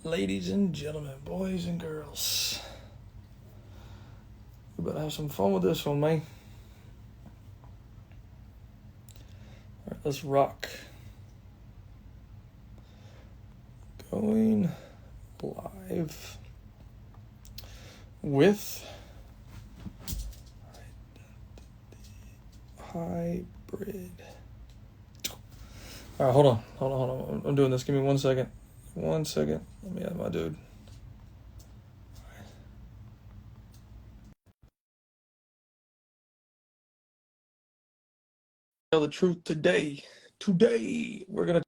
Ladies and gentlemen, boys and girls, we better have some fun with this one, man. All right, let's rock. Going live with hybrid. All right, hold on. I'm doing this. Give me 1 second. 1 second. Let me add my dude. Tell the truth today. Today, we're gonna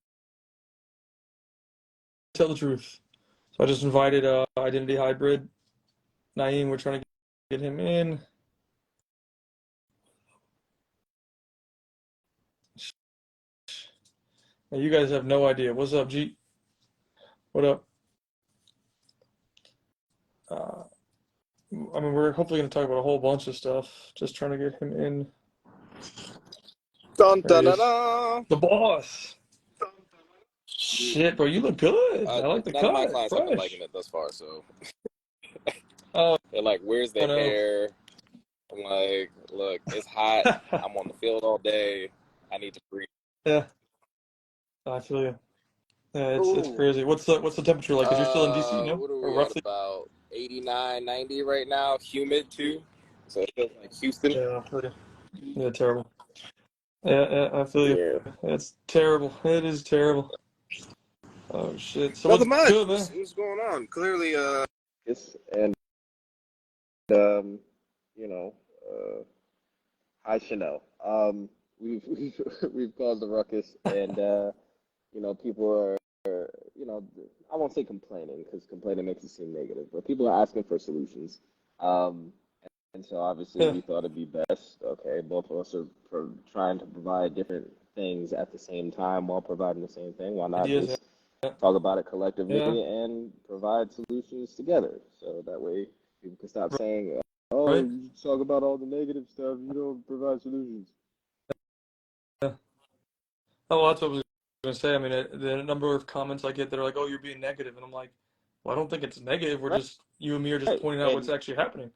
tell the truth. So I just invited Identity Hybrid. Naeem, we're trying to get him in. Now, you guys have no idea. What's up, G? What up? I mean, we're hopefully going to talk about a whole bunch of stuff. Just trying to get him in. Dun, There dun, he dun, is. dun. The boss. Shit, bro, you look good. I like the None of my cut. clients have been Fresh. liking it thus far, so Oh, they're like, "Where's the no. hair?" I'm like, "Look, it's hot. I'm on the field all day. I need to breathe." Yeah, I feel you. Yeah, it's Ooh. crazy. What's the temperature like? Because you're still in DC, no? What are Or we at? roughly? About 89, 90 right now. Humid too, so it feels like Houston. Yeah, I feel you. Yeah, terrible. Yeah, I feel you. Yeah. It's terrible. It is terrible. Oh shit. So what's Nothing much. good, man? What's going on? Clearly, it's um, you know, hi Chanel. We've caused a ruckus, and people are, I won't say complaining because complaining makes it seem negative, but people are asking for solutions. Um, and so obviously Yeah, we thought it'd be best. Okay, both of us are trying to provide different things at the same time while providing the same thing. Why not ideas. just Yeah, talk about it collectively yeah, and provide solutions together? So that way people can stop saying, "Oh, right. you talk about all the negative stuff. You don't provide solutions." Yeah. Oh, well, that's what I was gonna say. I mean, the number of comments I get that are like, "Oh, you're being negative," and I'm like, "Well, I don't think it's negative. We're Right, just you and me are just right, pointing out what's actually happening."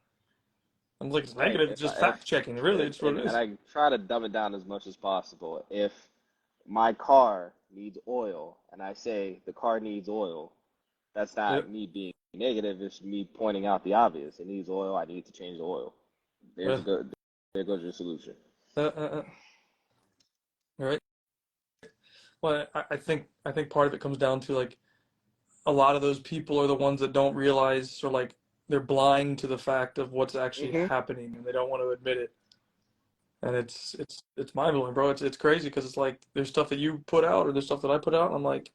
I'm like, "It's right. negative. It's just fact checking. Really, it's what it And is." I try to dumb it down as much as possible. If my car needs oil and I say the car needs oil, that's not Yep. me being negative. It's me pointing out the obvious. It needs oil. I need to change the oil. There's Yeah. a good. There goes your solution. Right. Well, I think part of it comes down to like a lot of those people are the ones that don't realize or like they're blind to the fact of what's actually Hmm. happening and they don't want to admit it. And it's mind blowing, bro. It's crazy because it's like there's stuff that you put out or there's stuff that I put out. And I'm like,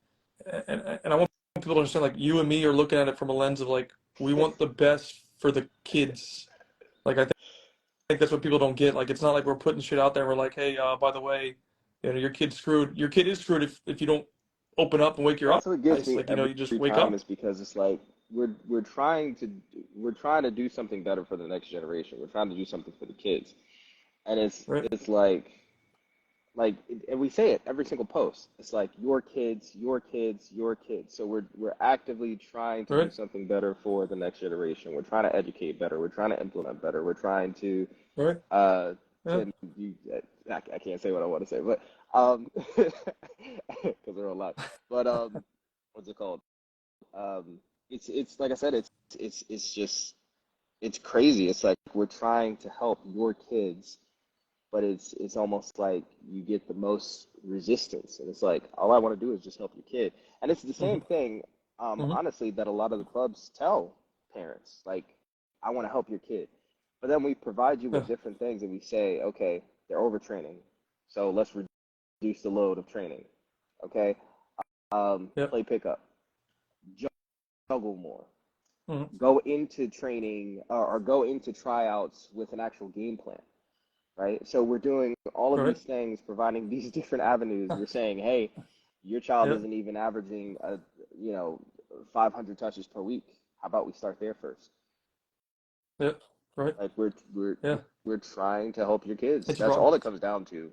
and I want people to understand like you and me are looking at it from a lens of like we want the best for the kids. Like I think that's what people don't get. Like it's not like we're putting shit out there. And we're like, hey, by the way, your kid's screwed. Your kid is screwed if you don't open up and wake your That's what gets eyes. me Like every you just wake time up. is because it's like we're trying to we're trying to do something better for the next generation. We're trying to do something for the kids, and Right. it's like and we say it every single post. It's like your kids, your kids, your kids. So we're actively trying to do Right. something better for the next generation. We're trying to educate better. We're trying to implement better. We're trying Right. uh Yeah. to you I can't say what I want to say, but because there are a lot. But what's it called? Um it's like I said, it's just it's crazy. It's like we're trying to help your kids, but it's almost like you get the most resistance, and it's like all I want to do is just help your kid. And it's the same Hmm. thing, Hmm. honestly, that a lot of the clubs tell parents, like, I want to help your kid, but then we provide you Yeah. with different things, and we say, okay, they're overtraining, so let's reduce the load of training. Okay, Yep. play pickup, juggle more, Hmm. go into training, or go into tryouts with an actual game plan, right? So we're doing all of Right. these things, providing these different avenues. We're saying, hey, your child Yep. isn't even averaging you know, 500 touches per week. How about we start there first? Yep. Right. Like Yeah. we're trying to help your kids. It's a That's problem. all it comes down to.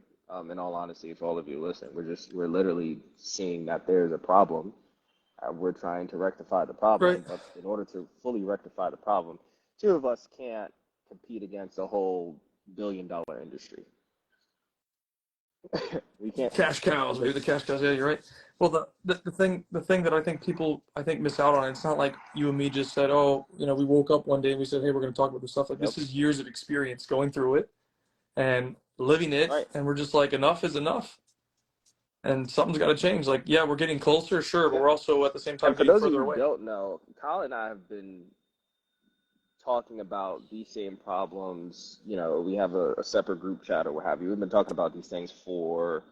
In all honesty, if all of you listen, we're literally seeing that there's a problem, We're trying to rectify the Right. problem, but in order to fully rectify the problem, two of us can't compete against a whole billion-dollar industry. We can't. Cash cows, maybe the cash cows. Yeah, you're right. Well, the thing that I think people miss out on. It's not like you and me just said, oh, we woke up one day and we said, hey, we're going to talk about this stuff. Like Yep. this is years of experience going through it and living it, Right. and we're just like, enough is enough, and something's got to change. Like, yeah, we're getting closer, sure, but we're also at the same time And for getting those of further you who away. don't know, Kyle and I have been talking about these same problems. We have a separate group chat or what have you. We've been talking about these things for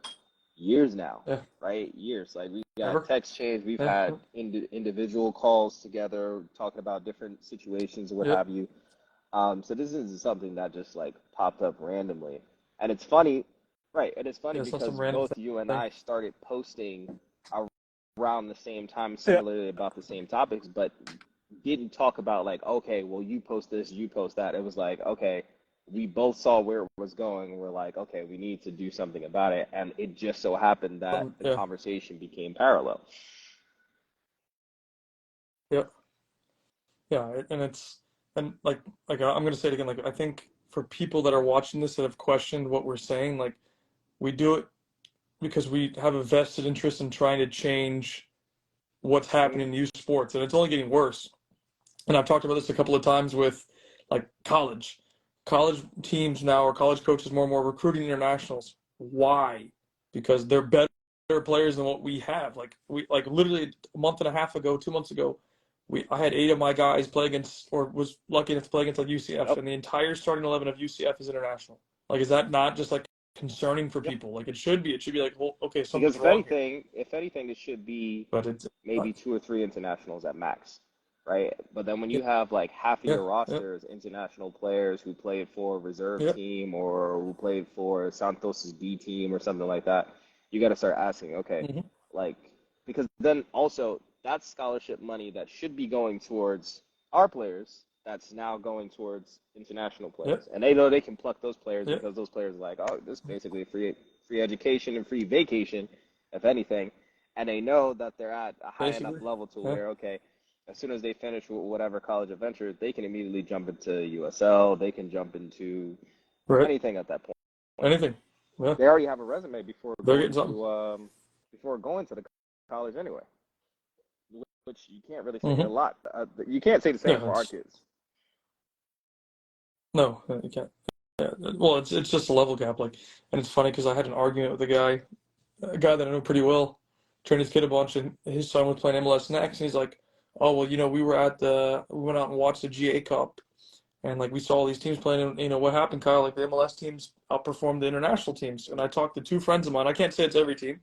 years now, Yeah. right? Years. Like we got Ever? text chains, we've Yeah. had individual calls together, talking about different situations or what Yep. have you. So this isn't something that just like popped up randomly, and it's funny, right? And it's funny Yeah, it's not some because random both you and thing. I started posting around the same time, Yeah. similarly about the same topics, but didn't talk about like, okay, well, you post this, you post that. It was like, okay, we both saw where it was going, and we're like, okay, we need to do something about it. And it just so happened that the Yeah. conversation became parallel. Yep. Yeah, and like I'm gonna say it again. Like I think for people that are watching this that have questioned what we're saying, like we do it because we have a vested interest in trying to change what's happening in youth sports, and it's only getting worse. And I've talked about this a couple of times with like college teams now, or college coaches more and more recruiting internationals. Why? Because they're better players than what we have. Like literally a month and a half ago, 2 months ago, I had 8 of my guys play against, or was lucky enough to play against, like UCF, Yep. and the entire starting 11 of UCF is international. Like, is that not just like concerning for Yep. people? Like it should be. It should be like, well, okay, Because something's wrong here. if anything, it should be But it's maybe 2 or 3 internationals at max, right? But then when yeah, you have like half of yeah, your yeah, roster is international players who played for a reserve yeah. team or who played for Santos's B team or something like that, you got to start asking, okay, Hmm. like, because then also that's scholarship money that should be going towards our players that's now going towards international Yeah, players. And they know they can pluck those players yeah. because those players are like, oh, this is basically free education and free vacation, if anything. And they know that they're at a high enough Basically. level to Yeah. where, okay, as soon as they finish with whatever college adventure, they can immediately jump into USL. They can jump into Right. anything at that point. Anything. Yeah. They already have a resume They're getting something. before going to the college anyway, which you can't really say a Hmm. lot. You can't say the same Yeah. for our kids. No, you can't. Yeah. Well, it's just a level gap. Like, and it's funny because I had an argument with a guy that I know pretty well, trained his kid a bunch, and his son was playing MLS next, and he's like, "Oh well, we we went out and watched the GA Cup, and like we saw all these teams playing, and what happened, Kyle? Like the MLS teams outperformed the international teams." And I talked to 2 friends of mine. I can't say it's every team,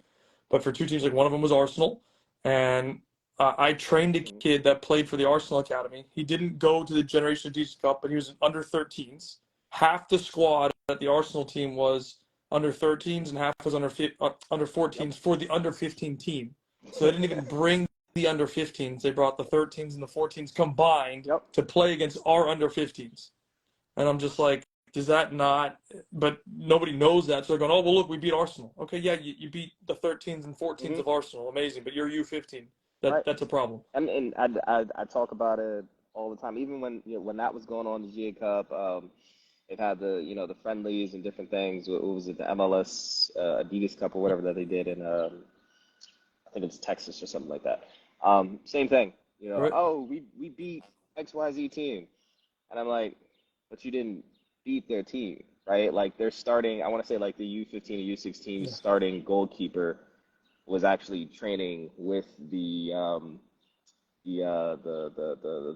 but for 2 teams, like one of them was Arsenal, and I trained a kid that played for the Arsenal academy. He didn't go to the Generation of Jesus Cup, but he was in under 13s. Half the squad at the Arsenal team was under 13s, and half was under Yep. 14s for the under 15 team. So they didn't even bring the under 15s. They brought the 13s and the 14s combined Yep. to play against our under 15s. And I'm just like, does that not? But nobody knows that. So they're going, oh, well, look, we beat Arsenal. Okay, yeah, you beat the 13s and 14s Hmm. of Arsenal. Amazing. But you're U15. Right. That's a problem. And I talk about it all the time. Even when that was going on, the GA Cup, they've had the friendlies and different things. What was it, the MLS Adidas Cup or whatever that they did in I think it's Texas or something like that. Same thing. Right? Oh, we beat XYZ team, and I'm like, but you didn't beat their team, right? Like they're starting. I want to say like the U15 or U16 Yeah. starting goalkeeper was actually training with the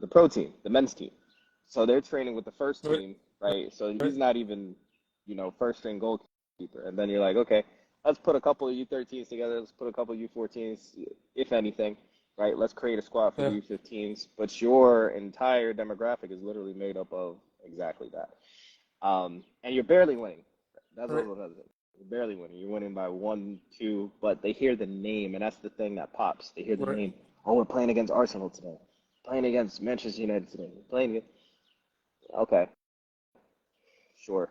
pro team, the men's team. So they're training with the first Right? team, right? So Right? he's not even, first string goalkeeper. And then you're like, okay, let's put a couple of U13s together. Let's put a couple of U14s, if anything, right? Let's create a squad for the Yeah. U15s. But your entire demographic is literally made up of exactly that. And you're barely winning. That's Right? also another thing. You're barely winning. You're winning by 1, 2, but they hear the name, and that's the thing that pops. They hear the Right? name. Oh, we're playing against Arsenal today. Playing against Manchester United today. We're playing against... Okay, sure.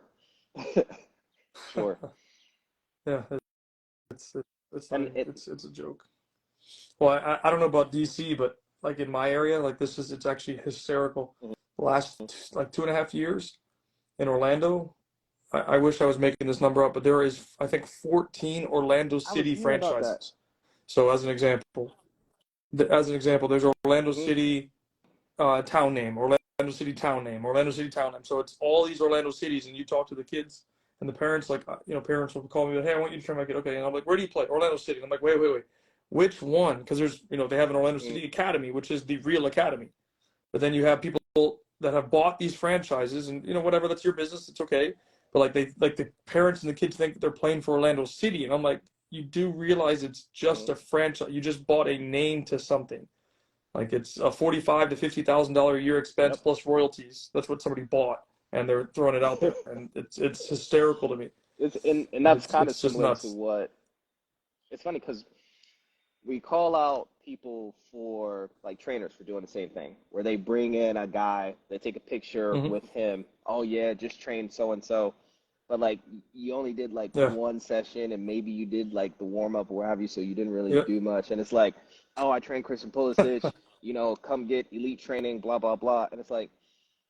Sure. Yeah. It's not And even, it it's a joke. Well, I don't know about DC, but like in my area, like it's actually hysterical. Mhm. The last like 2.5 years in Orlando, I wish I was making this number up, but there is, I think, 14 Orlando I was City hearing about that. franchises. So as an example, there's Orlando Hmm. City town name, Orlando City town name, Orlando City town name. So it's all these Orlando cities, and you talk to the kids and the parents. Like, parents will call me, like, "Hey, I want you to train my kid." Okay, and I'm like, "Where do you play?" Orlando City. And I'm like, "Wait, wait, wait. Which one?" Because there's, they have an Orlando Hmm. City Academy, which is the real academy. But then you have people that have bought these franchises, and whatever, that's your business. It's okay. But like the parents and the kids think that they're playing for Orlando City, and I'm like, you do realize it's just Hmm. a franchise. You just bought a name to something. Like it's a $45,000 to $50,000 a year expense Yep. plus royalties. That's what somebody bought, and they're throwing it out there, and it's hysterical to me. And Like that's it's kind of it's just similar to nuts. what it's funny because we call out people for like trainers for doing the same thing, where they bring in a guy, they take a picture Hmm. with him. Oh yeah, just train so and so, but like you only did like Yeah, one session, and maybe you did like the warm up or what have you, so you didn't really yeah, do much. And it's like, oh, I trained Christian Pulisic, come get elite training, blah blah blah. And it's like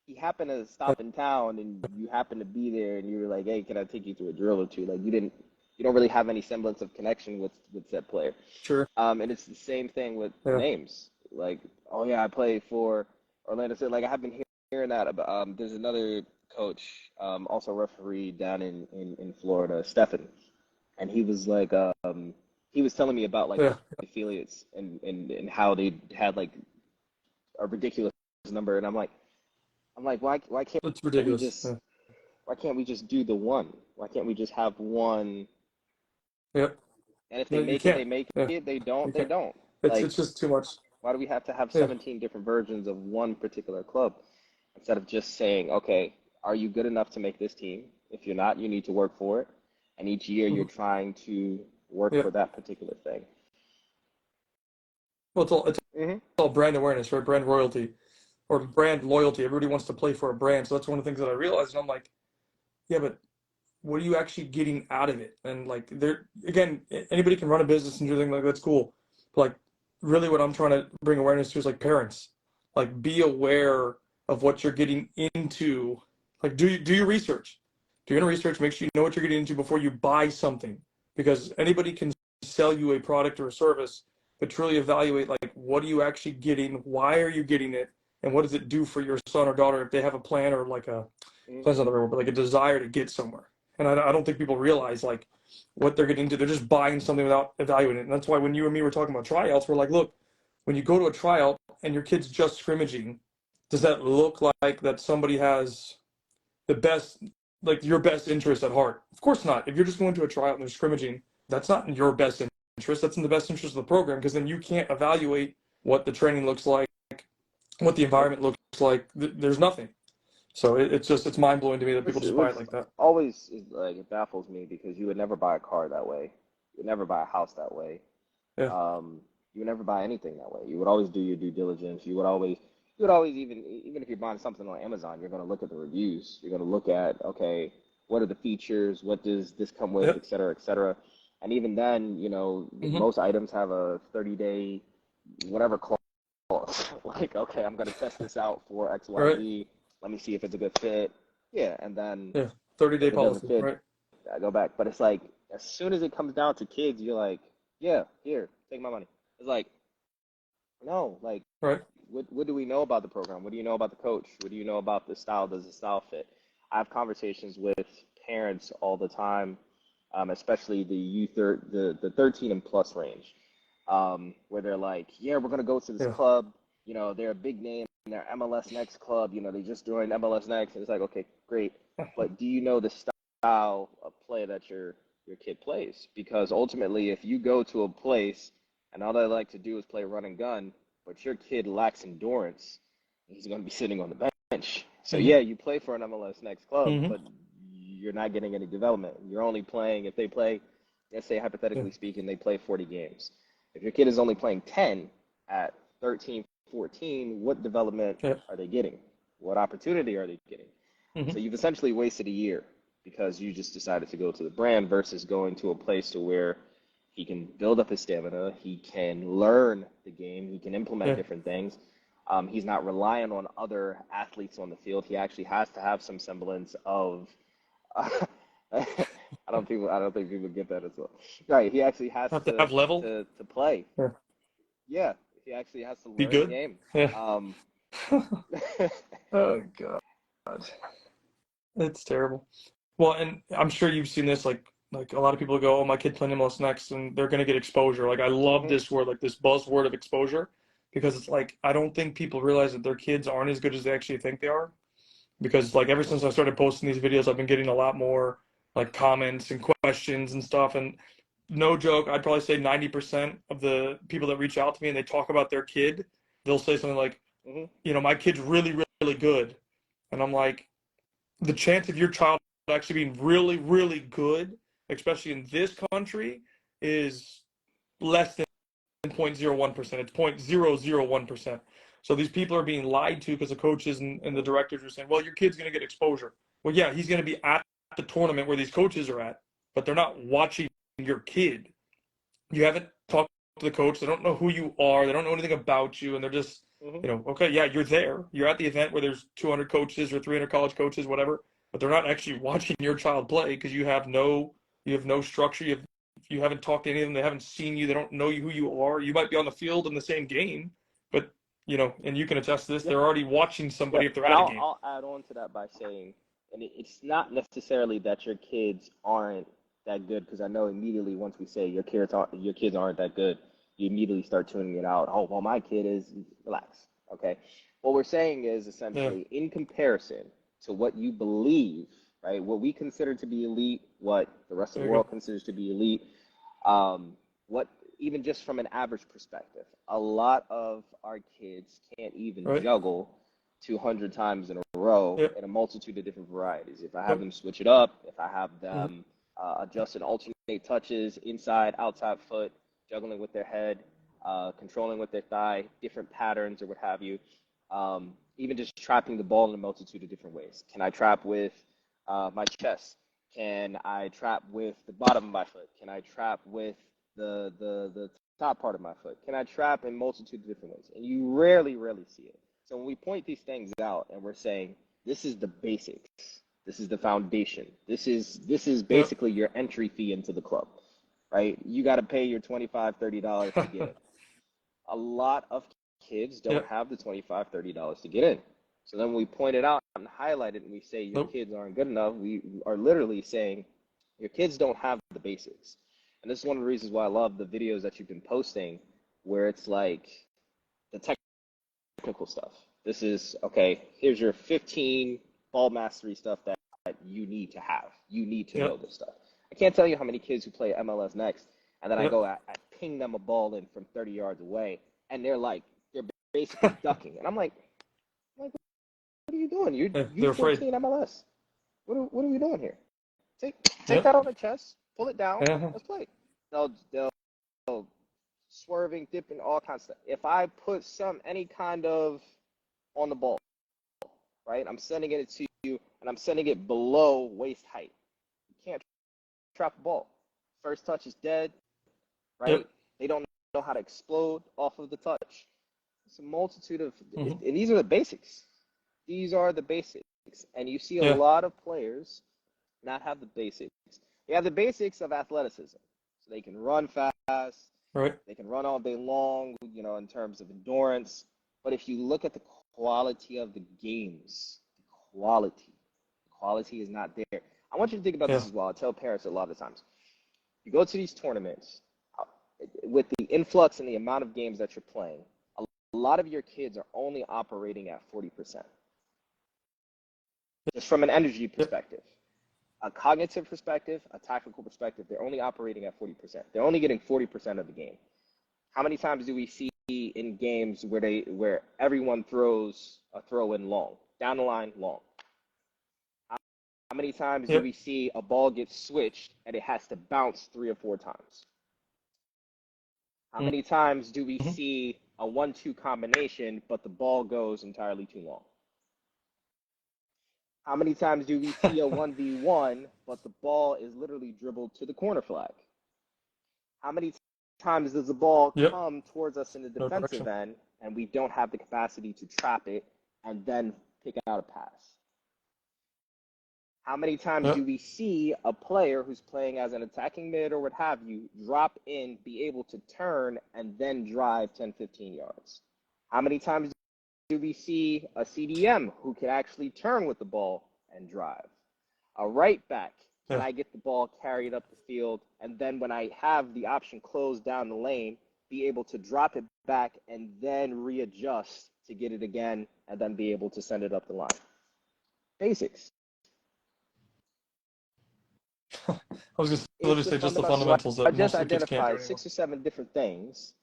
he happened to stop in town, and you happened to be there, and you were like, hey, can I take you through a drill or two? Like you don't really have any semblance of connection with said player. sure. And it's the same thing with Yeah, names. Like, oh yeah, I play for Orlando City. Like I have been hearing that about. There's another coach, also referee down in Florida, Stefan, and he was like, he was telling me about like yeah. the affiliates and how they had like a ridiculous number, and I'm like, why can't It's we ridiculous. just Yeah, why can't we just do the one? Why can't we just have one? yeah. And if they No, you make it, can't. they make Yeah, it. They don't, you they can't. don't. It's Like, it's just too much. why do we have to have Yeah. 17 different versions of one particular club instead of just saying, okay, are you good enough to make this team? If you're not, you need to work for it. And each year you're Mhm. trying to work Yeah. for that particular thing. Well, Hmm. it's all brand awareness, right? Brand royalty or brand loyalty. Everybody wants to play for a brand, so that's one of the things that I realized. And I'm like, yeah, but what are you actually getting out of it? And like, there again, anybody can run a business and do things like that's cool. But like, really, what I'm trying to bring awareness to is like parents, like be aware of what you're getting into. Like, do your research. Do your research. Make sure you know what you're getting into before you buy something, because anybody can sell you a product or a service, but truly evaluate like what are you actually getting, why are you getting it, and what does it do for your son or daughter if they have a plan or like a Hmm. plan's not the right word, but like a desire to get somewhere. And I don't think people realize like what they're getting into. They're just buying something without evaluating it. And that's why when you and me were talking about tryouts, we're like, look, when you go to a tryout and your kid's just scrimmaging, does that look like that somebody has the best, like your best interest at heart? Of course not. If you're just going to a tryout and they're scrimmaging, that's not in your best interest. That's in the best interest of the program, because then you can't evaluate what the training looks like, what the Nope. environment looks like. There's nothing. So it's mind blowing to me that people just buy it What's like that. always is like it baffles me because you would never buy a car that way. You would never buy a house that way. Yeah. You would never buy anything that way. You would always do your due diligence. You would always even if you're buying something on Amazon, you're going to look at the reviews. You're going to look at, okay, what are the features? What does this come with, Yeah. et cetera, et cetera. And even then, Hmm. most items have a 30-day whatever clause. Like, okay, I'm going to test this out for Right. XYZ. Let me see if it's a good fit. Yeah, and then Yeah. 30-day if it doesn't policy. fit, Right. I go back. But it's like as soon as it comes down to kids, you're like, yeah, here, take my money. It's like, no, like, Right. what do we know about the program? What do you know about the coach? What do you know about the style? Does the style fit? I have conversations with parents all the time, especially the the 13 and plus range, where they're like, yeah, we're gonna go to this Yeah. club. They're a big name. They're MLS Next club. They just joined MLS Next, and it's like, okay, great, but do you know the style of play that your kid plays? Because ultimately, if you go to a place and all they like to do is play run and gun, but your kid lacks endurance, he's going to be sitting on the bench. So Hmm. yeah, you play for an MLS Next club, Hmm. but you're not getting any development. You're only playing if they play, let's say Yeah. hypothetically speaking, they play 40 games. If your kid is only playing 10 at 13, 14, what development Yeah. are they getting? What opportunity are they getting? Hmm. So you've essentially wasted a year because you just decided to go to the brand versus going to a place to where He can build up his stamina. He can learn the game. He can implement Yeah. different things. He's not reliant on other athletes on the field. He actually has to have some semblance of. I don't think people get that as well. Right. He actually has Have to have level. to play. Yeah. Yeah. He actually has to Be learn the good. game. Yeah. Um, Oh God. It's terrible. Well, and I'm sure you've seen this, like a lot of people go, "Oh, my kid playing MLS next," and they're gonna get exposure. Like I love mhm, this word, like this buzzword of exposure, because it's like I don't think people realize that their kids aren't as good as they actually think they are. Because like ever since I started posting these videos, I've been getting a lot more like comments and questions and stuff. And no joke, I'd probably say 90% of the people that reach out to me and they talk about their kid, they'll say something like, mhm. my kid's really, really good. And I'm like, the chance of your child actually being really, really good, especially in this country, is less than 0.01%. It's 0.001%. So these people are being lied to because the coaches and the directors are saying, well, your kid's going to get exposure. Well, yeah, he's going to be at the tournament where these coaches are at, but they're not watching your kid. You haven't talked to the coach. They don't know who you are. They don't know anything about you. And they're just, Mhm. okay, yeah, you're there. You're at the event where there's 200 coaches or 300 college coaches, whatever, but they're not actually watching your child play because you have no structure. You haven't talked to any of them. They haven't seen you. They don't know who you are. You might be on the field in the same game, but and you can attest to this. Yeah, They're already watching yeah. somebody if they're And at a game. I'll add on to that by saying, and it's not necessarily that your kids aren't that good, because I know immediately once we say your kids aren't that good, you immediately start tuning it out. Oh, well, my kid is. Relax. Okay. What we're saying is Yeah, essentially in comparison to what you believe, right? What we consider to be elite, what the rest of there the you go. world considers to be elite, um, what even just from an average perspective, a lot of our kids can't even Right? juggle 200 times in a row Yep. in a multitude of different varieties. If I have Yep. them switch it up, if I have Mhm. them adjust and alternate touches, inside, outside foot, juggling with their head, controlling with their thigh, different patterns or what have you, even just trapping the ball in a multitude of different ways. Can I trap with my chest? Can I trap with the bottom of my foot? Can I trap with the top part of my foot? Can I trap in multitude of different ways? And you rarely, rarely see it. So when we point these things out and we're saying this is the basics, this is the foundation, this is Yep. basically your entry fee into the club, right? You got to pay your $25, $30 to get in. A lot of kids don't Yep. have the $25, $30 to get in. So then we point it out and highlight it and we say your Nope. kids aren't good enough. We are literally saying your kids don't have the basics. And this is one of the reasons why I love the videos that you've been posting where it's like the technical stuff. This is okay, here's your 15 ball mastery stuff that you need to have. You need to know Yep. this stuff. I can't tell you how many kids who play MLS next, and then I Yep. go, I ping them a ball in from 30 yards away, and they're basically ducking. And I'm like, what are you doing? You Yeah, you they're afraid. 14 MLS. What are we doing here? Take take Yep. that on the chest, pull it down, Uh-huh. let's play. They'll swerving, dipping, all kinds of stuff. If I put any kind of on the ball, right? I'm sending it to you, and I'm sending it below waist height. You can't trap a ball. First touch is dead, Yep. right? They don't know how to explode off of the touch. It's a multitude of, Hmm. and these are the basics. These are the basics, and you see a Yeah. lot of players not have the basics. They have the basics of athleticism, so they can run fast, Right. they can run all day long, in terms of endurance. But if you look at the quality of the games, the quality is not there. I want you to think about this Yeah. as well. I tell parents a lot of times. You go to these tournaments uh, with the influx and the amount of games that you're playing, a lot of your kids are only operating at 40%. Just from an energy Yep. perspective, a cognitive perspective, a tactical perspective, they're only operating at 40%. They're only getting 40% of the game. How many times do we see in games where everyone throws a throw in long, down the line long? How many times do we Yep. see a ball get switched and it has to bounce 3 or 4 times? How many times do we Mm-hmm. see a 1-2 combination but the ball goes entirely too long? How many times do we see a 1v1 but the ball is literally dribbled to the corner flag? How many times does the ball Yep. come towards us in the No defensive direction. end and we don't have the capacity to trap it and then pick out a pass? How many times do Yep. we see a player who's playing as an attacking mid or what have you drop in, be able to turn, and then drive 10, 15 yards? How many times do we see a CDM who can actually turn with the ball and drive? A right back, can Yeah. I get the ball carried up the field, and then when I have the option closed down the lane, be able to drop it back and then readjust to get it again and then be able to send it up the line? Basics. I was just It's literally the say just the fundamentals. So fundamentals I that just most of the kids can't do identified anymore. 6 or 7 different things,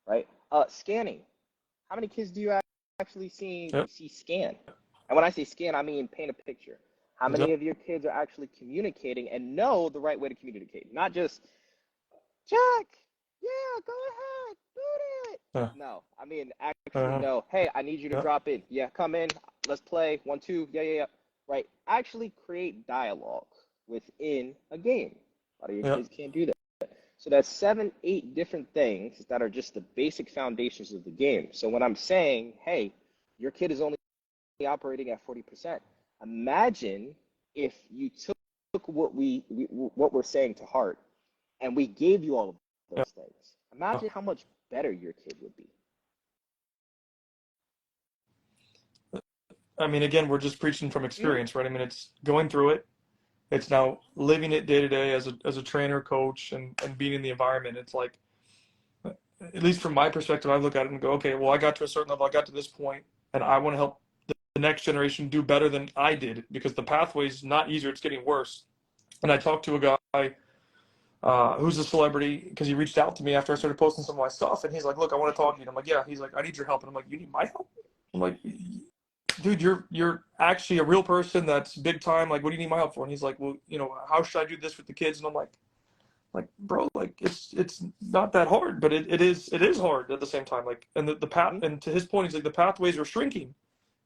right? Scanning. How many kids do you actually Yep. see scan? And when I say scan, I mean paint a picture. How many Yep. of your kids are actually communicating and know the right way to communicate? Not just, Jack, yeah, go ahead, boot it. Yeah. No, I mean actually Uh-huh. know, hey, I need you to Yep. drop in. Yeah, come in, let's play, 1, 2, yeah, yeah, yeah. Right. Actually create dialogue within a game. A lot of your Yep. kids can't do that. So that's 7, 8 different things that are just the basic foundations of the game. So when I'm saying, hey, your kid is only operating at 40%, imagine if you took what we're saying to heart and we gave you all of Yep. those things. Imagine how much better your kid would be. I mean, again, we're just preaching from Mm-hmm. experience, right? I mean, it's going through it. It's now living it day to day as a trainer, coach, and being in the environment. It's like, at least from my perspective, I look at it and go, okay, well, I got to a certain level, I got to this point, and I want to help the next generation do better than I did because the pathway's not easier; it's getting worse. And I talked to a guy who's a celebrity because he reached out to me after I started posting some of my stuff, and he's like, "Look, I want to talk to you." And I'm like, "Yeah." He's like, "I need your help," and I'm like, "You need my help?" I'm like, "Dude, you're actually a real person that's big time. Like, what do you need my help for?" And he's like, "Well, how should I do this with the kids?" And I'm like, bro, like it's not that hard, but it is hard at the same time. Like, and the path, Mm-hmm. and to his point, he's like the pathways are shrinking.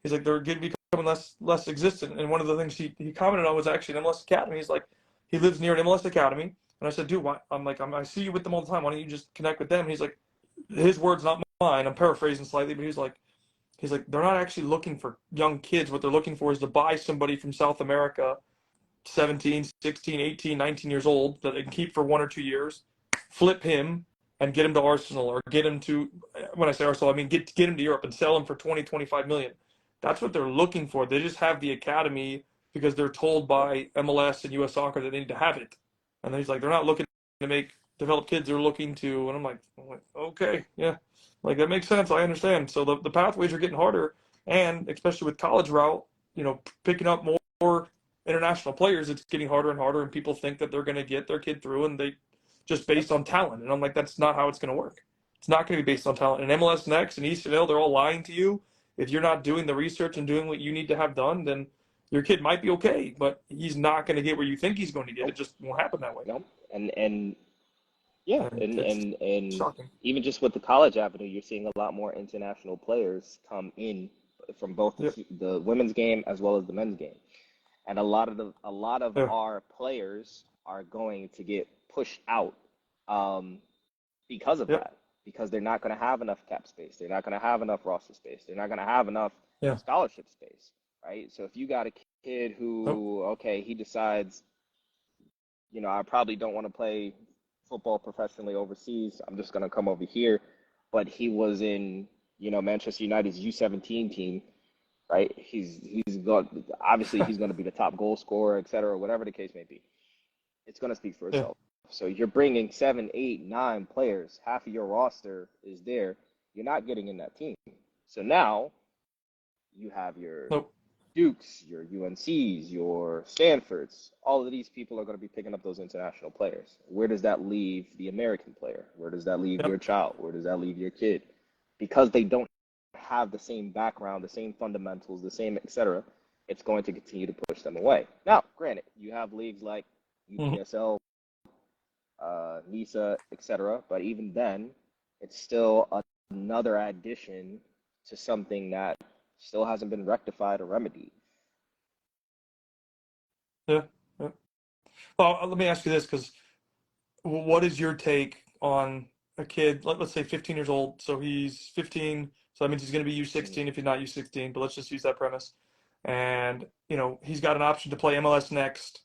He's like they're getting becoming less existent. And one of the things he commented on was actually an MLS Academy. He's like he lives near an MLS Academy, and I said, dude, why? I see you with them all the time. Why don't you just connect with them? And he's like, his words, not mine. I'm paraphrasing slightly, but he's like they're not actually looking for young kids. What they're looking for is to buy somebody from South America 17, 16, 18, 19 years old that they can keep for 1 or 2 years, flip him and get him to Arsenal or get him to, when I say Arsenal, I mean get him to Europe and sell him for 20, 25 million. That's what they're looking for. They just have the academy because they're told Yep. by MLS and US Soccer that they need to have it. And then he's like, they're not looking to develop kids, they're looking to, and I'm like, okay, yeah. Like that makes sense. I understand. So the pathways are getting harder, and especially with college route, picking up more international players, it's getting harder and harder, and people think that they're going to get their kid through, and they just Yep. based on talent. And I'm like, that's not how it's going to work. It's not going to be based on talent. And MLS Next and ECNL, they're all lying to you. If you're not doing the research and doing what you need to have done, then your kid might be okay, but he's not going to get where you think he's going to get. It Nope. just won't happen that way. Nope. And yeah, And and it's and and shocking. even just with the college avenue, you're seeing a lot more international players come in from both Yep. the women's game as well as the men's game. And a lot of Yeah. our players are going to get pushed out um, because of Yep. that, because they're not going to have enough cap space, they're not going to have enough roster space, they're not going to have enough Yeah. scholarship space, right? So if you got a kid Yep. who, okay, he decides, I probably don't want to play football professionally overseas, I'm just going to come over here, but he was in, Manchester United's U17 team, right? He's got, obviously he's going to be the top goal scorer, et cetera, whatever the case may be. It's going to speak for Yeah. itself. So you're bringing 7, 8, 9 players. Half of your roster is there. You're not getting in that team. So now you have your Nope. Dukes, your UNCs, your Stanfords. All of these people are going to be picking up those international players. Where does that leave the American player? Where does that leave Yep. your child? Where does that leave your kid? Because they don't have the same background, the same fundamentals, the same et cetera, it's going to continue to push them away. Now, granted, you have leagues like Mm-hmm. UPSL, NISA, et cetera, but even then, it's still another addition to something that still hasn't been rectified or remedied. Yeah. Yeah. Well, let me ask you this because what is your take on a kid, let's say 15 years old, so he's 15, so that means he's going to be Mhm. U16 if he's not U16, but let's just use that premise. And, he's got an option to play MLS Next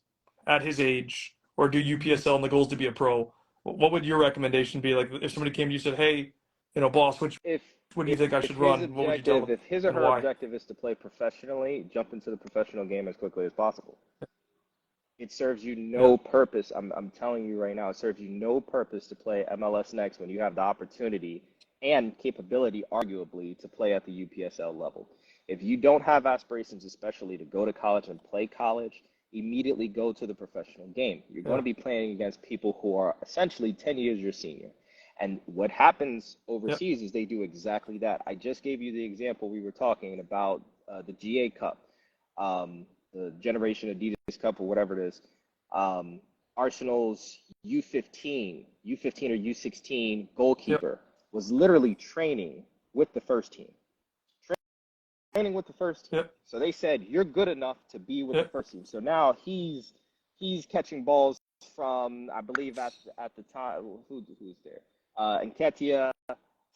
at his age or do UPSL and the goal is to be a pro. What would your recommendation be? Like if somebody came to you and said, "Hey, boss, which If what do you think I should his run?" What would you tell objective, them if his or and her why? objective is to play professionally, jump into the professional game as quickly as possible. It serves you Yeah, no purpose. I'm telling you right now, it serves you no purpose to play MLS Next when you have the opportunity and capability, arguably, to play at the UPSL level. If you don't have aspirations, especially to go to college and play college, immediately go to the professional game. You're going yeah, to be playing against people who are essentially 10 years your senior. And what happens yep, overseas is they do exactly that. I just gave you the example we were talking about the GA Cup, the Generation Adidas Cup, or whatever it is. Um, Arsenal's U15 or U16 yep, goalkeeper was literally training with the first team. Training with the first team. yep, So they said you're good enough to be with the yep. first team. So now he's catching balls from, I believe at the time, who's there? Nketiah,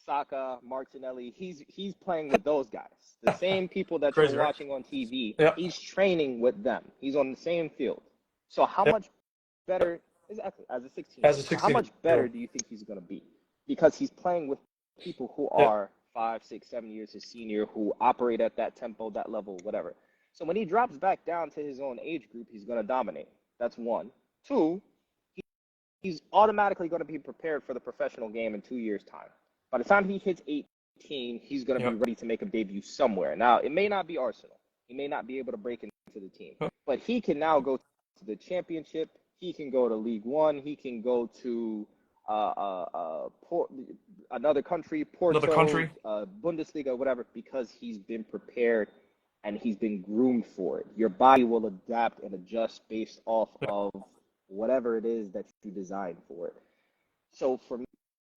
Saka, Martinelli. He's playing with those guys. The same people that you're Crazy, right? watching on TV. Yep, He's training with them. He's on the same field. So how yep. much better, exactly, as a 16 year As a old? So how much 16-year better old. do you think he's going to be? Because he's playing with people who Yep, are 5, 6, 7 years his senior, who operate at that tempo, that level, whatever. So when he drops back down to his own age group, he's going to dominate. That's one. Two, he's automatically going to be prepared for the professional game in 2 years' time. By the time he hits 18, he's going to be yep, ready to make a debut somewhere. Now, it may not be Arsenal. He may not be able to break into the team, yep. but he can now go to the championship. He can go to League One. He can go to another country, Another Porto, country. Bundesliga, whatever, because he's been prepared and he's been groomed for it. Your body will adapt and adjust based off Yep, of whatever it is that you design for it. So for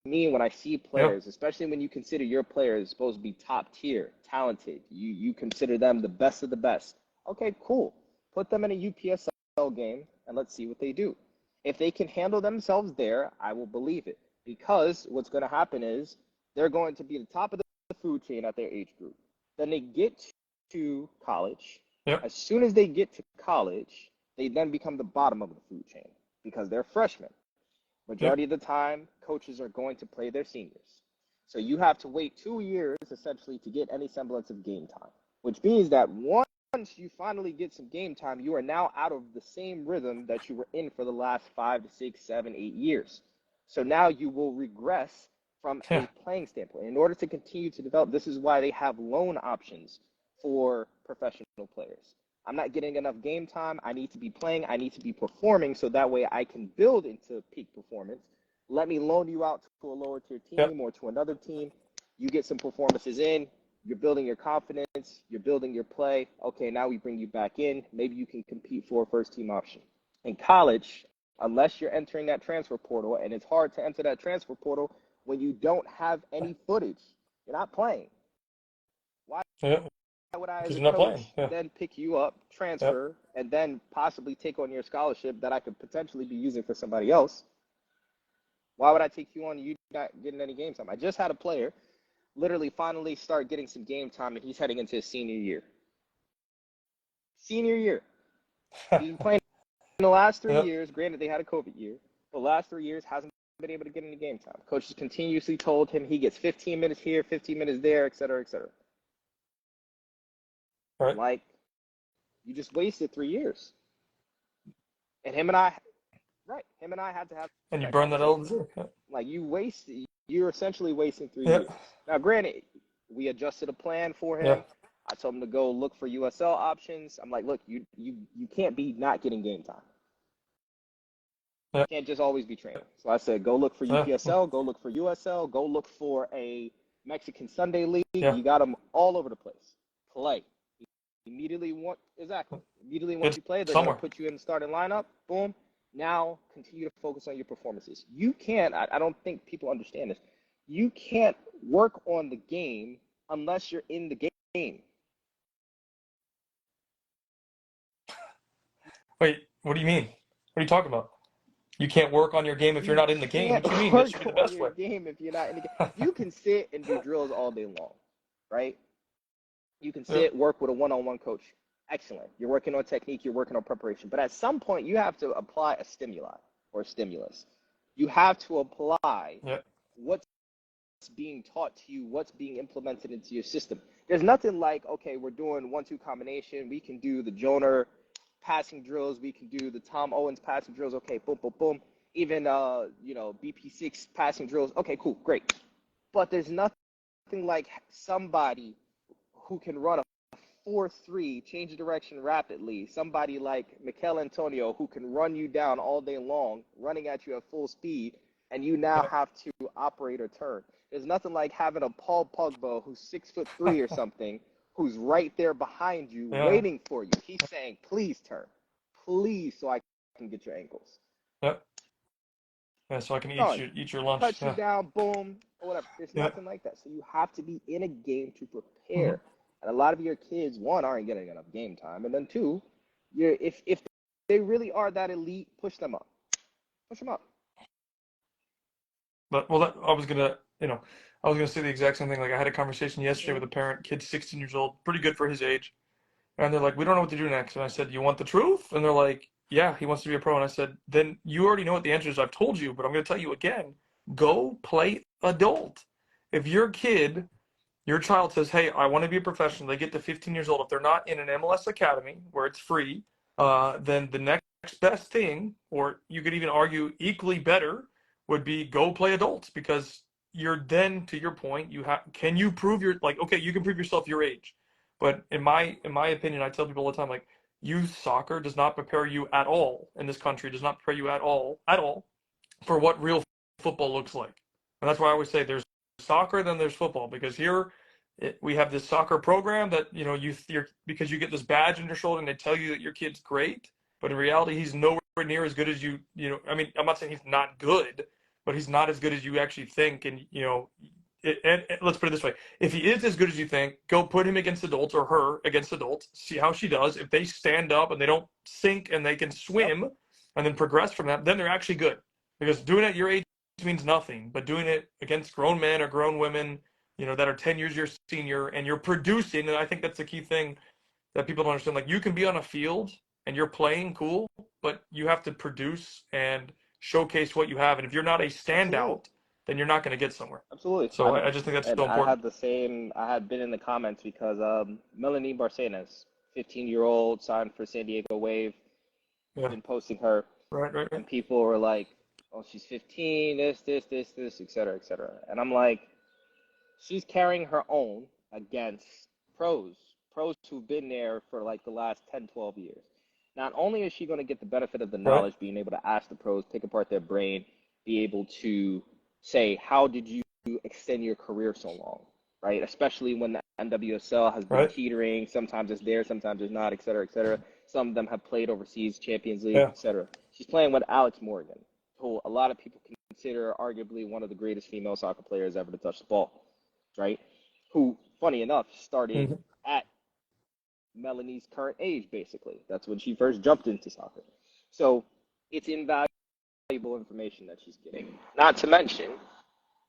me, when I see yep, players, especially when you consider your player is supposed to be top tier, talented, you consider them the best of the best. Okay, cool. Put them in a UPSL game and let's see what they do. If they can handle themselves there, I will believe it. Because what's going to happen is they're going to be the top of the food chain at their age group. Then they get to college. yep, As soon as they get to college, they then become the bottom of the food chain because they're freshmen. yep, Majority of the time, coaches are going to play their seniors. So you have to wait 2 years essentially to get any semblance of game time, which means that once you finally get some game time, you are now out of the same rhythm that you were in for the last 5 to 6, 7, 8 years. So now you will regress from yeah, a playing standpoint. In order to continue to develop, this is why they have loan options for professional players. I'm not getting enough game time. I need to be playing. I need to be performing so that way I can build into peak performance. Let me loan you out to a lower tier yep, team or to another team. You get some performances in. You're building your confidence. You're building your play. Okay, now we bring you back in. Maybe you can compete for a first team option. In college, unless you're entering that transfer portal, and it's hard to enter that transfer portal when you don't have any footage. You're not playing. Why yeah. would I, as Because a you're not playing. coach, Yeah, then pick you up, yep, transfer, and then possibly take on your scholarship that I could potentially be using for somebody else? Why would I take you on? You not getting any game time? I just had a player literally finally start getting some game time, and he's heading into his senior year. Senior year. He's been playing in the last three yep, years. Granted, they had a COVID year, but the last 3 years hasn't been able to get any game time. Coaches continuously told him he gets 15 minutes here, 15 minutes there, et cetera, et cetera. I'm right. like, you just wasted 3 years. And him and I, right, him and I had to have And you that burn that conversation. eligibility. Yeah, Like you're essentially wasting three yeah, years. Now, granted, we adjusted a plan for yeah, him. I told him to go look for USL options. I'm like, look, you can't be not getting game time. yeah, You can't just always be training. So I said, go look for yeah, UPSL, go look for USL, go look for a Mexican Sunday League. yeah. You got them all over the place. Play. Immediately exactly. Immediately once Good you play, they're gonna somewhere. put you in the starting lineup. Boom. Now continue to focus on your performances. You can't. I don't think people understand this. You can't work on the game unless you're in the game. Wait, what do you mean? What are you talking about? You can't work on your game if you're You not in the game. can't What you mean? That should work be the on best your way. game if you're not in the game. You can sit and do drills all day long, right? You can Yeah, sit, work with a one-on-one coach. Excellent. You're working on technique, you're working on preparation. But at some point, you have to apply a stimuli or stimulus. You have to apply yeah, what's being taught to you, what's being implemented into your system. There's nothing like, okay, we're doing 1-2 combination. We can do the Joner passing drills. We can do the Tom Owens passing drills. Okay, boom, boom, boom. Even, BP6 passing drills. Okay, cool, great. But there's nothing like somebody who can run a 4-3, change direction rapidly. Somebody like Mikel Antonio who can run you down all day long, running at you at full speed, and you now yeah, have to operate or turn. There's nothing like having a Paul Pogba who's 6'3" or something, who's right there behind you, yeah, waiting for you. He's saying, "Please turn, please, so I can get your ankles." yeah. Yeah, so I can No, eat your lunch. cut you Yeah, down, boom, or whatever. There's yeah. nothing like that. So you have to be in a game to Hmm. prepare. And a lot of your kids, one, aren't getting enough game time, and then two, if they really are that elite, push them up, push them up. But well, I was gonna say the exact same thing. Like I had a conversation yesterday Hmm. with a parent, kid's 16 years old, pretty good for his age, and they're like, we don't know what to do next. And I said, you want the truth? And they're like, yeah, he wants to be a pro. And I said, then you already know what the answer is. I've told you, but I'm gonna tell you again. Go play adult. If your child says, hey, I want to be a professional, they get to 15 years old. If they're not in an MLS academy where it's free, then the next best thing, or you could even argue equally better, would be go play adults because you're then, to your point, can you prove like, okay, you can prove yourself your age. But in my opinion, I tell people all the time, like, youth soccer does not prepare you at all in this country, does not prepare you at all for what real football looks like. And that's why I always say there's soccer, then there's football, because here we have this soccer program that you're because you get this badge on your shoulder and they tell you that your kid's great, but in reality he's nowhere near as good as I mean, I'm not saying he's not good, but he's not as good as you actually think. And and let's put it this way: if he is as good as you think, go put him against adults or her against adults, see how she does. If they stand up and they don't sink and they can Yep. swim and then progress from that, then they're actually good. Because doing it at your age means nothing, but doing it against grown men or grown women, that are 10 years your senior and you're producing, and I think that's the key thing that people don't understand. Like, you can be on a field and you're playing cool, but you have to produce and showcase what you have. And if you're not a Absolutely. standout, then you're not going to get somewhere. Absolutely. So I just think that's And so I important. had the same. I had been in the comments because Melanie Barcenas, 15-year-old, signed for San Diego Wave, Yeah. been posting her, Right, right, right. and people were like, "Oh, she's 15, this, et cetera, et cetera." And I'm like, she's carrying her own against pros, pros who've been there for like the last 10, 12 years. Not only is she going to get the benefit of the Right. knowledge, being able to ask the pros, pick apart their brain, be able to say, how did you extend your career so long, right? Especially when the NWSL has been Right. teetering. Sometimes it's there, sometimes it's not, et cetera, et cetera. Some of them have played overseas, Champions League, Yeah. et cetera. She's playing with Alex Morgan, who a lot of people consider arguably one of the greatest female soccer players ever to touch the ball, right? Who, funny enough, started Hmm. at Melanie's current age, basically. That's when she first jumped into soccer. So it's invaluable information that she's getting. Not to mention,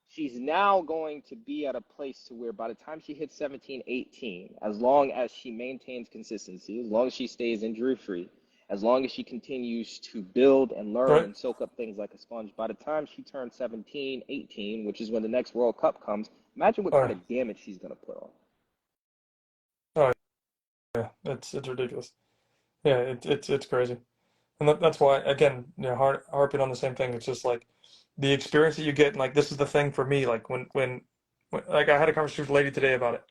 she's now going to be at a place to where by the time she hits 17, 18, as long as she maintains consistency, as long as she stays injury free, as long as she continues to build and learn Right. and soak up things like a sponge, by the time she turns 17, 18, which is when the next World Cup comes, imagine what Oh, kind yeah. of damage she's going to put on. Oh, yeah. It's ridiculous. Yeah, it's crazy. And that's why, again, harping on the same thing. It's just like the experience that you get, and like this is the thing for me. Like when like I had a conversation with a lady today about it,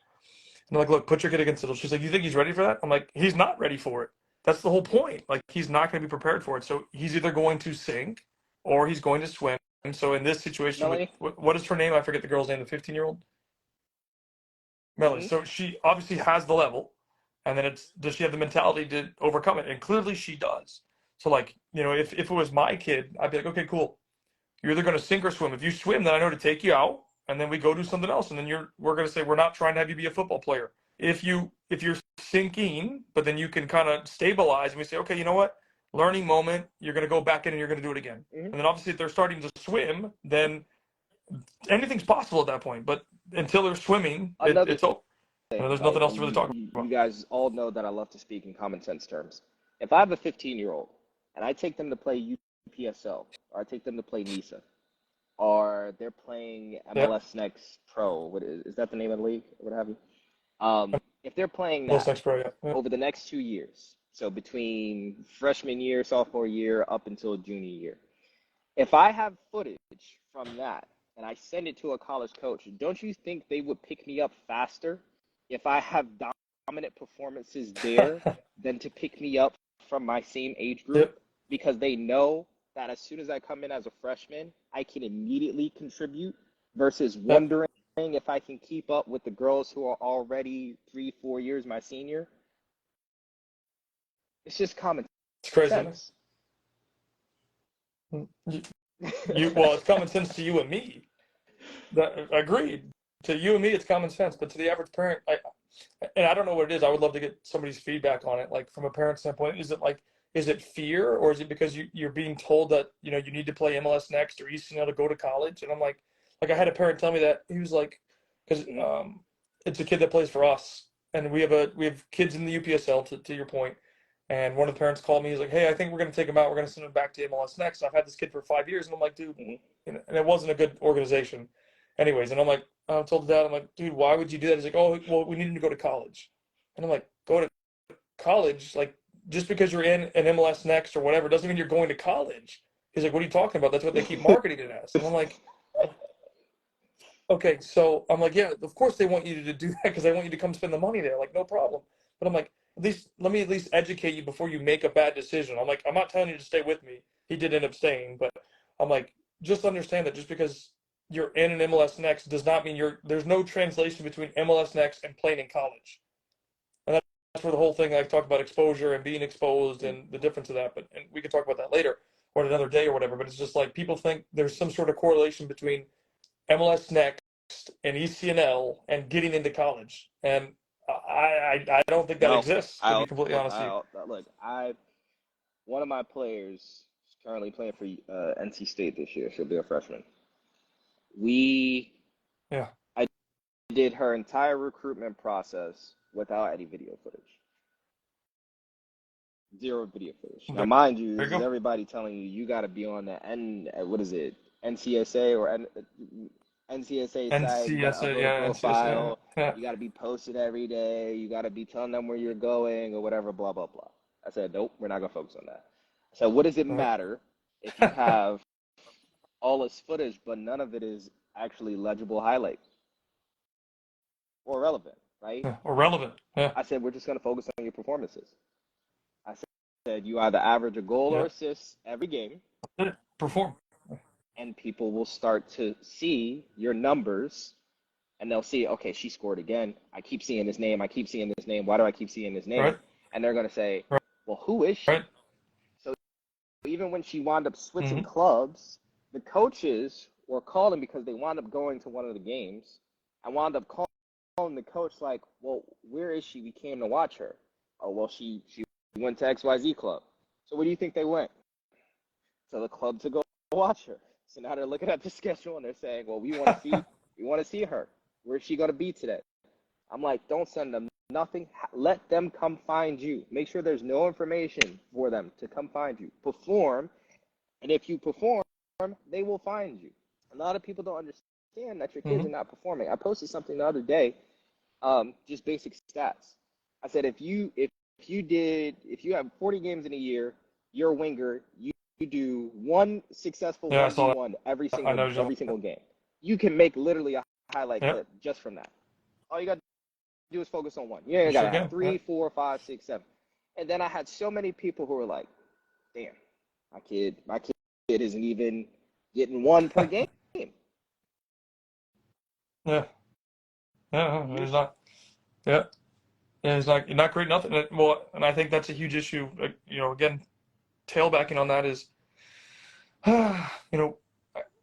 and I'm like, look, put your kid against it. She's like, you think he's ready for that? I'm like, he's not ready for it. That's the whole point. Like, he's not going to be prepared for it. So he's either going to sink or he's going to swim. And so in this situation, with Melanie? what is her name? I forget the girl's name. The 15-year-old Melanie. Mm-hmm. So she obviously has the level, and then does she have the mentality to overcome it? And clearly she does. So like, if it was my kid, I'd be like, okay, cool. You're either going to sink or swim. If you swim, then I know to take you out, and then we go do something else. And then we're going to say we're not trying to have you be a football player. If you're sinking, but then you can kind of stabilize, and we say, okay, you know what? learning moment. You're going to go back in and you're going to do it again. Mhm. And then obviously if they're starting to swim, then anything's possible at that point. But until they're swimming, Another it's over. thing, There's right? nothing else And to really talk you about. guys all know that I love to speak in common sense terms. If I have a 15-year-old and I take them to play UPSL, or I take them to play NISA, or they're playing Yeah. MLS Next Pro, is that the name of the league, or what have you? If they're playing Most that next pro, yeah. Yeah. over the next 2 years, so between freshman year, sophomore year, up until junior year, if I have footage from that and I send it to a college coach, don't you think they would pick me up faster if I have dominant performances there than to pick me up from my same age group? Yep. Because they know that as soon as I come in as a freshman, I can immediately contribute versus Yeah. wondering if I can keep up with the girls who are already 3, 4 years my senior. It's just common It's crazy, isn't sense. it? Well, it's common sense to you and me. Agreed. To you and me, it's common sense, but to the average parent, and I don't know what it is. I would love to get somebody's feedback on it. Like from a parent standpoint, is it fear, or is it because you're being told that you need to play MLS Next or ECNL to go to college? And I'm like I had a parent tell me that he was like, because Mhm. it's a kid that plays for us, and we have kids in the UPSL to your point. And one of the parents called me. He's like, "Hey, I think we're going to take him out. We're going to send him back to MLS Next." And I've had this kid for 5 years, and I'm like, "Dude," Mhm. and it wasn't a good organization, anyways. And I'm like, I told the dad, I'm like, "Dude, why would you do that?" He's like, "Oh, well, we need him to go to college." And I'm like, "Go to college? Like, just because you're in an MLS Next or whatever doesn't mean you're going to college." He's like, "What are you talking about? That's what they keep marketing it as." And I'm like, okay, so I'm like, yeah, of course they want you to do that because they want you to come spend the money there. Like, no problem. But I'm like, let me at least educate you before you make a bad decision. I'm like, I'm not telling you to stay with me. He did end up staying, but I'm like, just understand that just because you're in an MLS Next does not mean there's no translation between MLS Next and playing in college. And that's where the whole thing I talked about exposure and being exposed Mhm. and the difference of that. But and we can talk about that later or another day or whatever. But it's just like people think there's some sort of correlation between MLS Next and ECNL and getting into college. And I don't think that No, exists, to be completely honest with you. look. One of my players is currently playing for NC State this year. She'll be a freshman. We Yeah. I did her entire recruitment process without any video footage. Zero video footage. Now, There, mind you, there this you is go. everybody telling you you got to be on the what is it, NCSA or NCSA side. You got to NCSA, upload a yeah, NCSA, profile. yeah. You got to be posted every day. You got to be telling them where you're going or whatever. Blah blah blah. I said, nope, we're not gonna focus on that. So, what does it Right. matter if you have all this footage, but none of it is actually legible highlight or relevant, right? Yeah. Or relevant. Yeah. I said, we're just gonna focus on your performances. I said, you either average a goal or Yeah. assist every game Perform. and people will start to see your numbers and they'll see, okay, she scored again. I keep seeing this name. I keep seeing this name. Why do I keep seeing this name? Right. And they're going to say, Right. well, who is Right. she? So even when she wound up switching Mm-hmm. clubs, the coaches were calling because they wound up going to one of the games and wound up calling the coach like, well, where is she? We came to watch her. Oh, well, she went to XYZ club. So where do you think they went? To the club to go watch her. So now they're looking at the schedule and they're saying, "Well, we want to see her. Where's she going to be today?" I'm like, "Don't send them nothing. Let them come find you. Make sure there's no information for them to come find you. Perform, and if you perform, they will find you." A lot of people don't understand that your kids Mm-hmm. are not performing. I posted something the other day, just basic stats. I said if you have 40 games in a year, you're a winger. You do one successful Yeah, I one v saw one that. I know every single game. You can make literally a highlight yeah, clip just from that. All you got to do is focus on one. You ain't you got sure to have can. Yeah. 3, 4, 5, 6, 7. And then I had so many people who were like, "Damn, my kid isn't even getting one per game." Yeah. Yeah. You're It's not. Yeah. Yeah. It's not. You're not creating nothing. Well, and I think that's a huge issue. Again, tailbacking on that is, you know,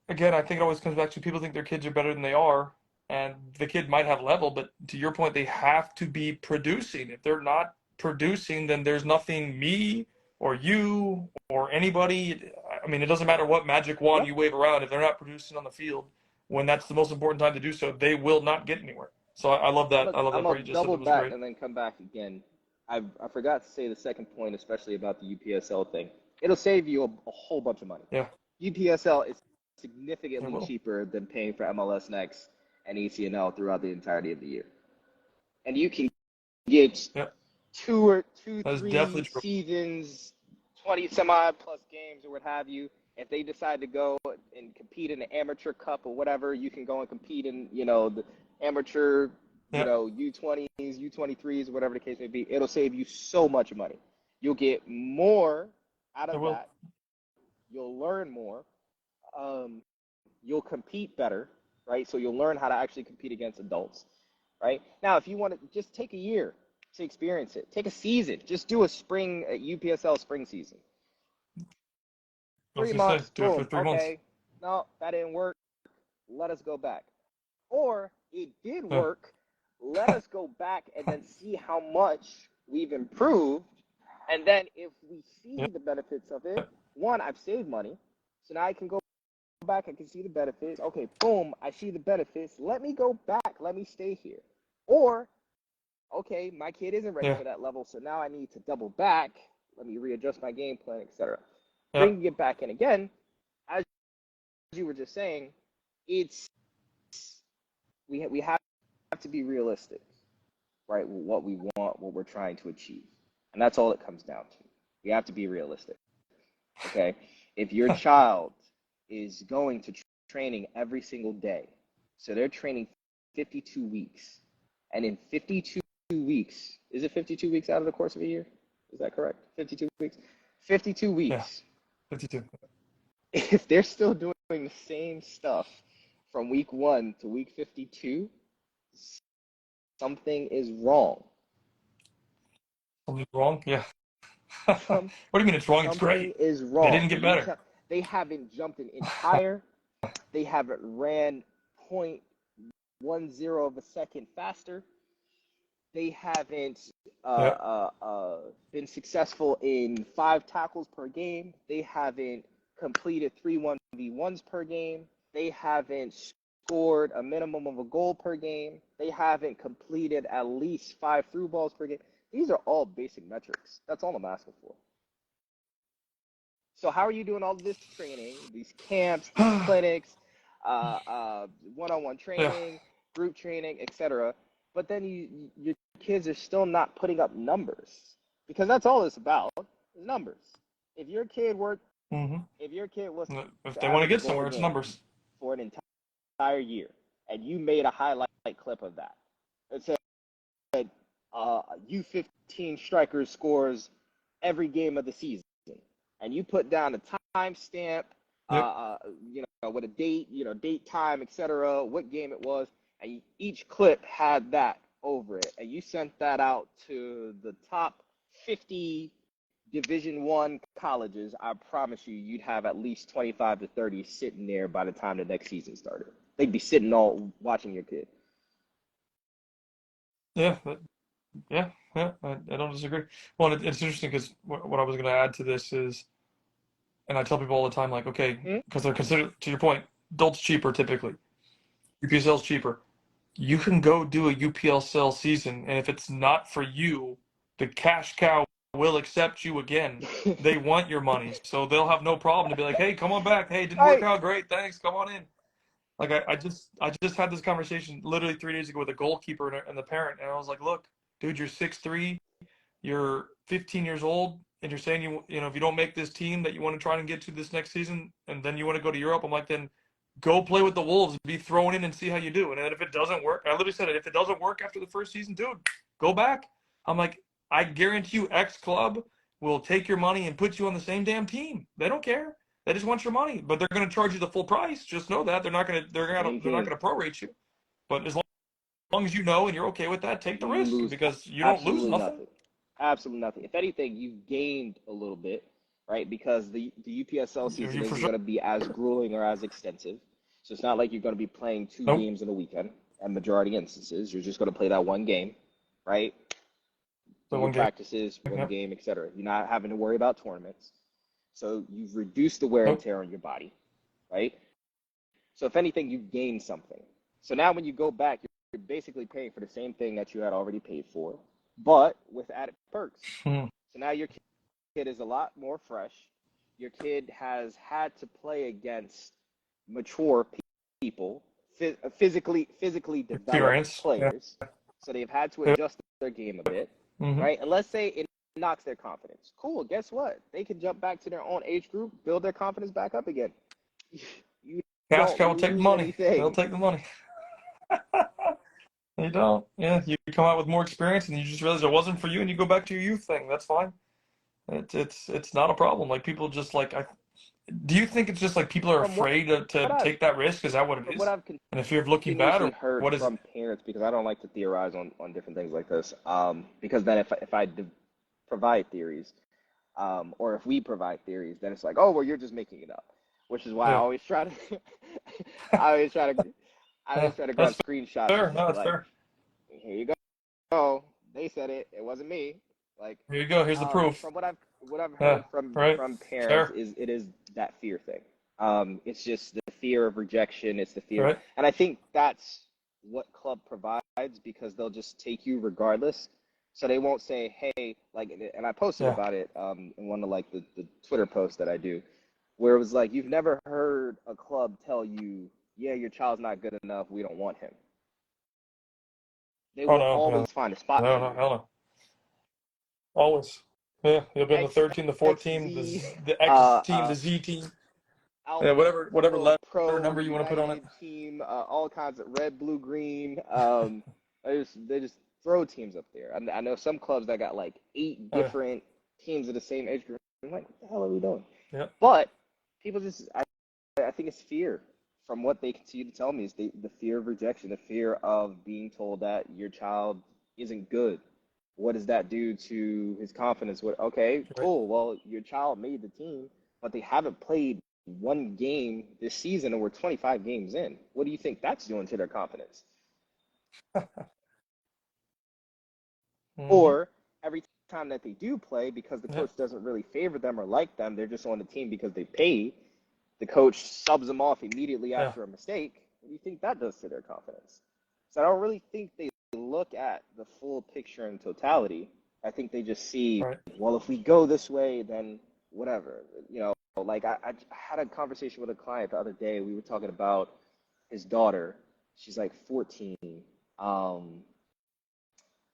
again, I think it always comes back to people think their kids are better than they are, and the kid might have level, but to your point, they have to be producing. If they're not producing, then there's nothing me or you or anybody. I mean, it doesn't matter what magic wand Yep. you wave around. If they're not producing on the field when that's the most important time to do so, they will not get anywhere. So I love I'm that. a I love I'm that a part you just said. double It was back great. and then come back again. I forgot to say the second point, especially about the UPSL thing. It'll save you a whole bunch of money. Yeah, UPSL is it significantly will. cheaper than paying for MLS Next and ECNL throughout the entirety of the year. And you can get Yeah, that is three definitely true. seasons, 20 semi plus games or what have you. If they decide to go and compete in the amateur cup or whatever, you can go and compete in, the amateur, Yeah, U20s, U23s, whatever the case may be. It'll save you so much money. You'll get more out it of will. that. You'll learn more. Um, you'll compete better, right? So you'll learn how to actually compete against adults, right? Now, if you want to just take a year to experience it, take a season, just do a UPSL spring season. I was Three gonna say, months, do it for boom, 3 months. okay. No, that didn't work. Let us go back. Or it did Yeah, work. Let us go back and then see how much we've improved. And then if we yeah, see the benefits of yeah. it, one, I've saved money. So now I can go back, I can see the benefits. Okay, boom, I see the benefits. Let me go back. Let me stay here. Or, okay, my kid isn't ready Yeah. for that level, so now I need to double back. Let me readjust my game plan, etc. Yeah. Bringing it back in again, as you were just saying, it's we have to be realistic, right? What we want, what we're trying to achieve, and that's all it comes down to. We have to be realistic. Okay, if your child is going to training every single day, so they're training 52 weeks, and in 52 weeks, is it 52 weeks out of the course of a year? Is that correct? 52 weeks. 52 Yeah. weeks. 52. If they're still doing the same stuff from week 1 to week 52, something is wrong. Something wrong? Yeah. What Some do you mean it's wrong? It's something great. is They wrong. didn't get better. They haven't jumped an inch higher. They haven't ran 0.10 of a second faster. They haven't Yeah. been successful in 5 tackles per game. They haven't completed 3-1v1s per game. They haven't scored a minimum of a goal per game. They haven't completed at least 5 through balls per game. These are all basic metrics. That's all I'm asking for. So how are you doing all this training, these camps, these clinics, one-on-one Yeah. training, group training, etc. But then your kids are still not putting up numbers because that's all it's about is numbers. If your kid worked, hmm if your kid was If to they want to average a get goal a somewhere, it's game numbers. for an entire year, and you made a highlight clip of that, it said U15 striker scores every game of the season, and you put down a timestamp, Yep. with a date, date, time, etc., what game it was, and each clip had that over it, and you sent that out to the top 50 Division One colleges. I promise you, you'd have at least 25 to 30 sitting there by the time the next season started. They'd be sitting all watching your kid. Yeah. Yeah. Yeah. I don't disagree. Well, it's interesting because what I was going to add to this is, and I tell people all the time, like, okay, Hmm? because they're considered, to your point, adults cheaper typically. UPSL's cheaper. You can go do a UPSL season, and if it's not for you, the cash cow will accept you again. They want your money, so they'll have no problem to be like, "Hey, come on back. Hey, it didn't work Right. out. Great, thanks. Come on in." Like I just had this conversation literally 3 days ago with a goalkeeper and the parent, and I was like, "Look, dude, you're 6'3", you're 15 years old, and you're saying if you don't make this team that you want to try and get to this next season, and then you want to go to Europe." I'm like, then go play with the Wolves, be thrown in and see how you do. And then if it doesn't work, I literally said it. If it doesn't work after the first season, dude, go back. I'm like, I guarantee you, X club will take your money and put you on the same damn team. They don't care. They just want your money, but they're going to charge you the full price. Just know that they're not Mm-hmm. going to prorate you. But as long as you know and you're okay with that, take the You risk lose because you don't lose absolutely nothing. nothing. Absolutely nothing. If anything, you've gained a little bit, right? Because the UPSL season You for isn't sure. going to be as grueling or as extensive. So it's not like you're going to be playing two Nope. games in a weekend. And majority instances, you're just going to play that one game, right? So your one game. practices, one Yep. game, etc. You're not having to worry about tournaments. So you've reduced the wear and Nope. tear on your body, right? So if anything, you've gained something. So now when you go back, you're basically paying for the same thing that you had already paid for, but with added perks. Mhm. So now your kid is a lot more fresh. Your kid has had to play against mature people, physically developed Experience. Yeah. players. So they've had to Yep. adjust their game a bit, Hmm. right? And let's say it knocks their confidence. Cool. Guess what? They can jump back to their own age group, build their confidence back up again. You Cash don't cow will take the lose money. They'll anything. take the money. You don't. Yeah, you come out with more experience, and you just realize it wasn't for you, and you go back to your youth thing. That's fine. It's not a problem. Like people just like I. Do you think it's just like people are From what afraid to I've take that risk? Is that what it from what is? I've And the fear of looking bad, continuously or heard what is it? from parents, because I don't like to theorize on different things like this. Because then if I provide theories, or if we provide theories, then it's like, oh, well, you're just making it up, which is why Yeah. I always try to, I Yeah. always try to grab That's screenshots and fair. just No, be that's like, fair. here you go. They said it. It wasn't me. Like, Here you go. Here's the proof. from what I've Yeah. heard Right. from parents Fair. is it is that fear thing. It's just the fear of rejection. It's the fear, Right. and I think that's what club provides because they'll just take you regardless. So they won't say, hey, like, and I posted Yeah. about it in one of like the Twitter posts that I do, where it was like, you've never heard a club tell you, yeah, your child's not good enough, we don't want him. They Oh will no. No. always find a spot No. for No. you. Hell no. Always. Yeah. You'll be on the X third team, the fourth X team, Z the X uh team, uh the Z team. Yeah. Alpha Whatever letter Pro number you want to put on it. United team, all kinds of red, blue, green. They just throw teams up there. I know some clubs that got like eight Oh, yeah. different teams of the same age group. I'm like, what the hell are we doing? Yeah. But people just, I think it's fear. From what they continue to tell me, is the fear of rejection, the fear of being told that your child isn't good. What does that do to his confidence? What? Okay, Right. cool. Well, your child made the team, but they haven't played one game this season, and we're 25 games in. What do you think that's doing to their confidence? Hmm. Or every time that they do play, because the Yeah. coach doesn't really favor them or like them, they're just on the team because they pay. The coach subs them off immediately Yeah. after a mistake. What do you think that does to their confidence? So I don't really think they look at the full picture in totality. I think they just see, Right. well, if we go this way, then whatever. Like I had a conversation with a client the other day. We were talking about his daughter. She's like 14. Um,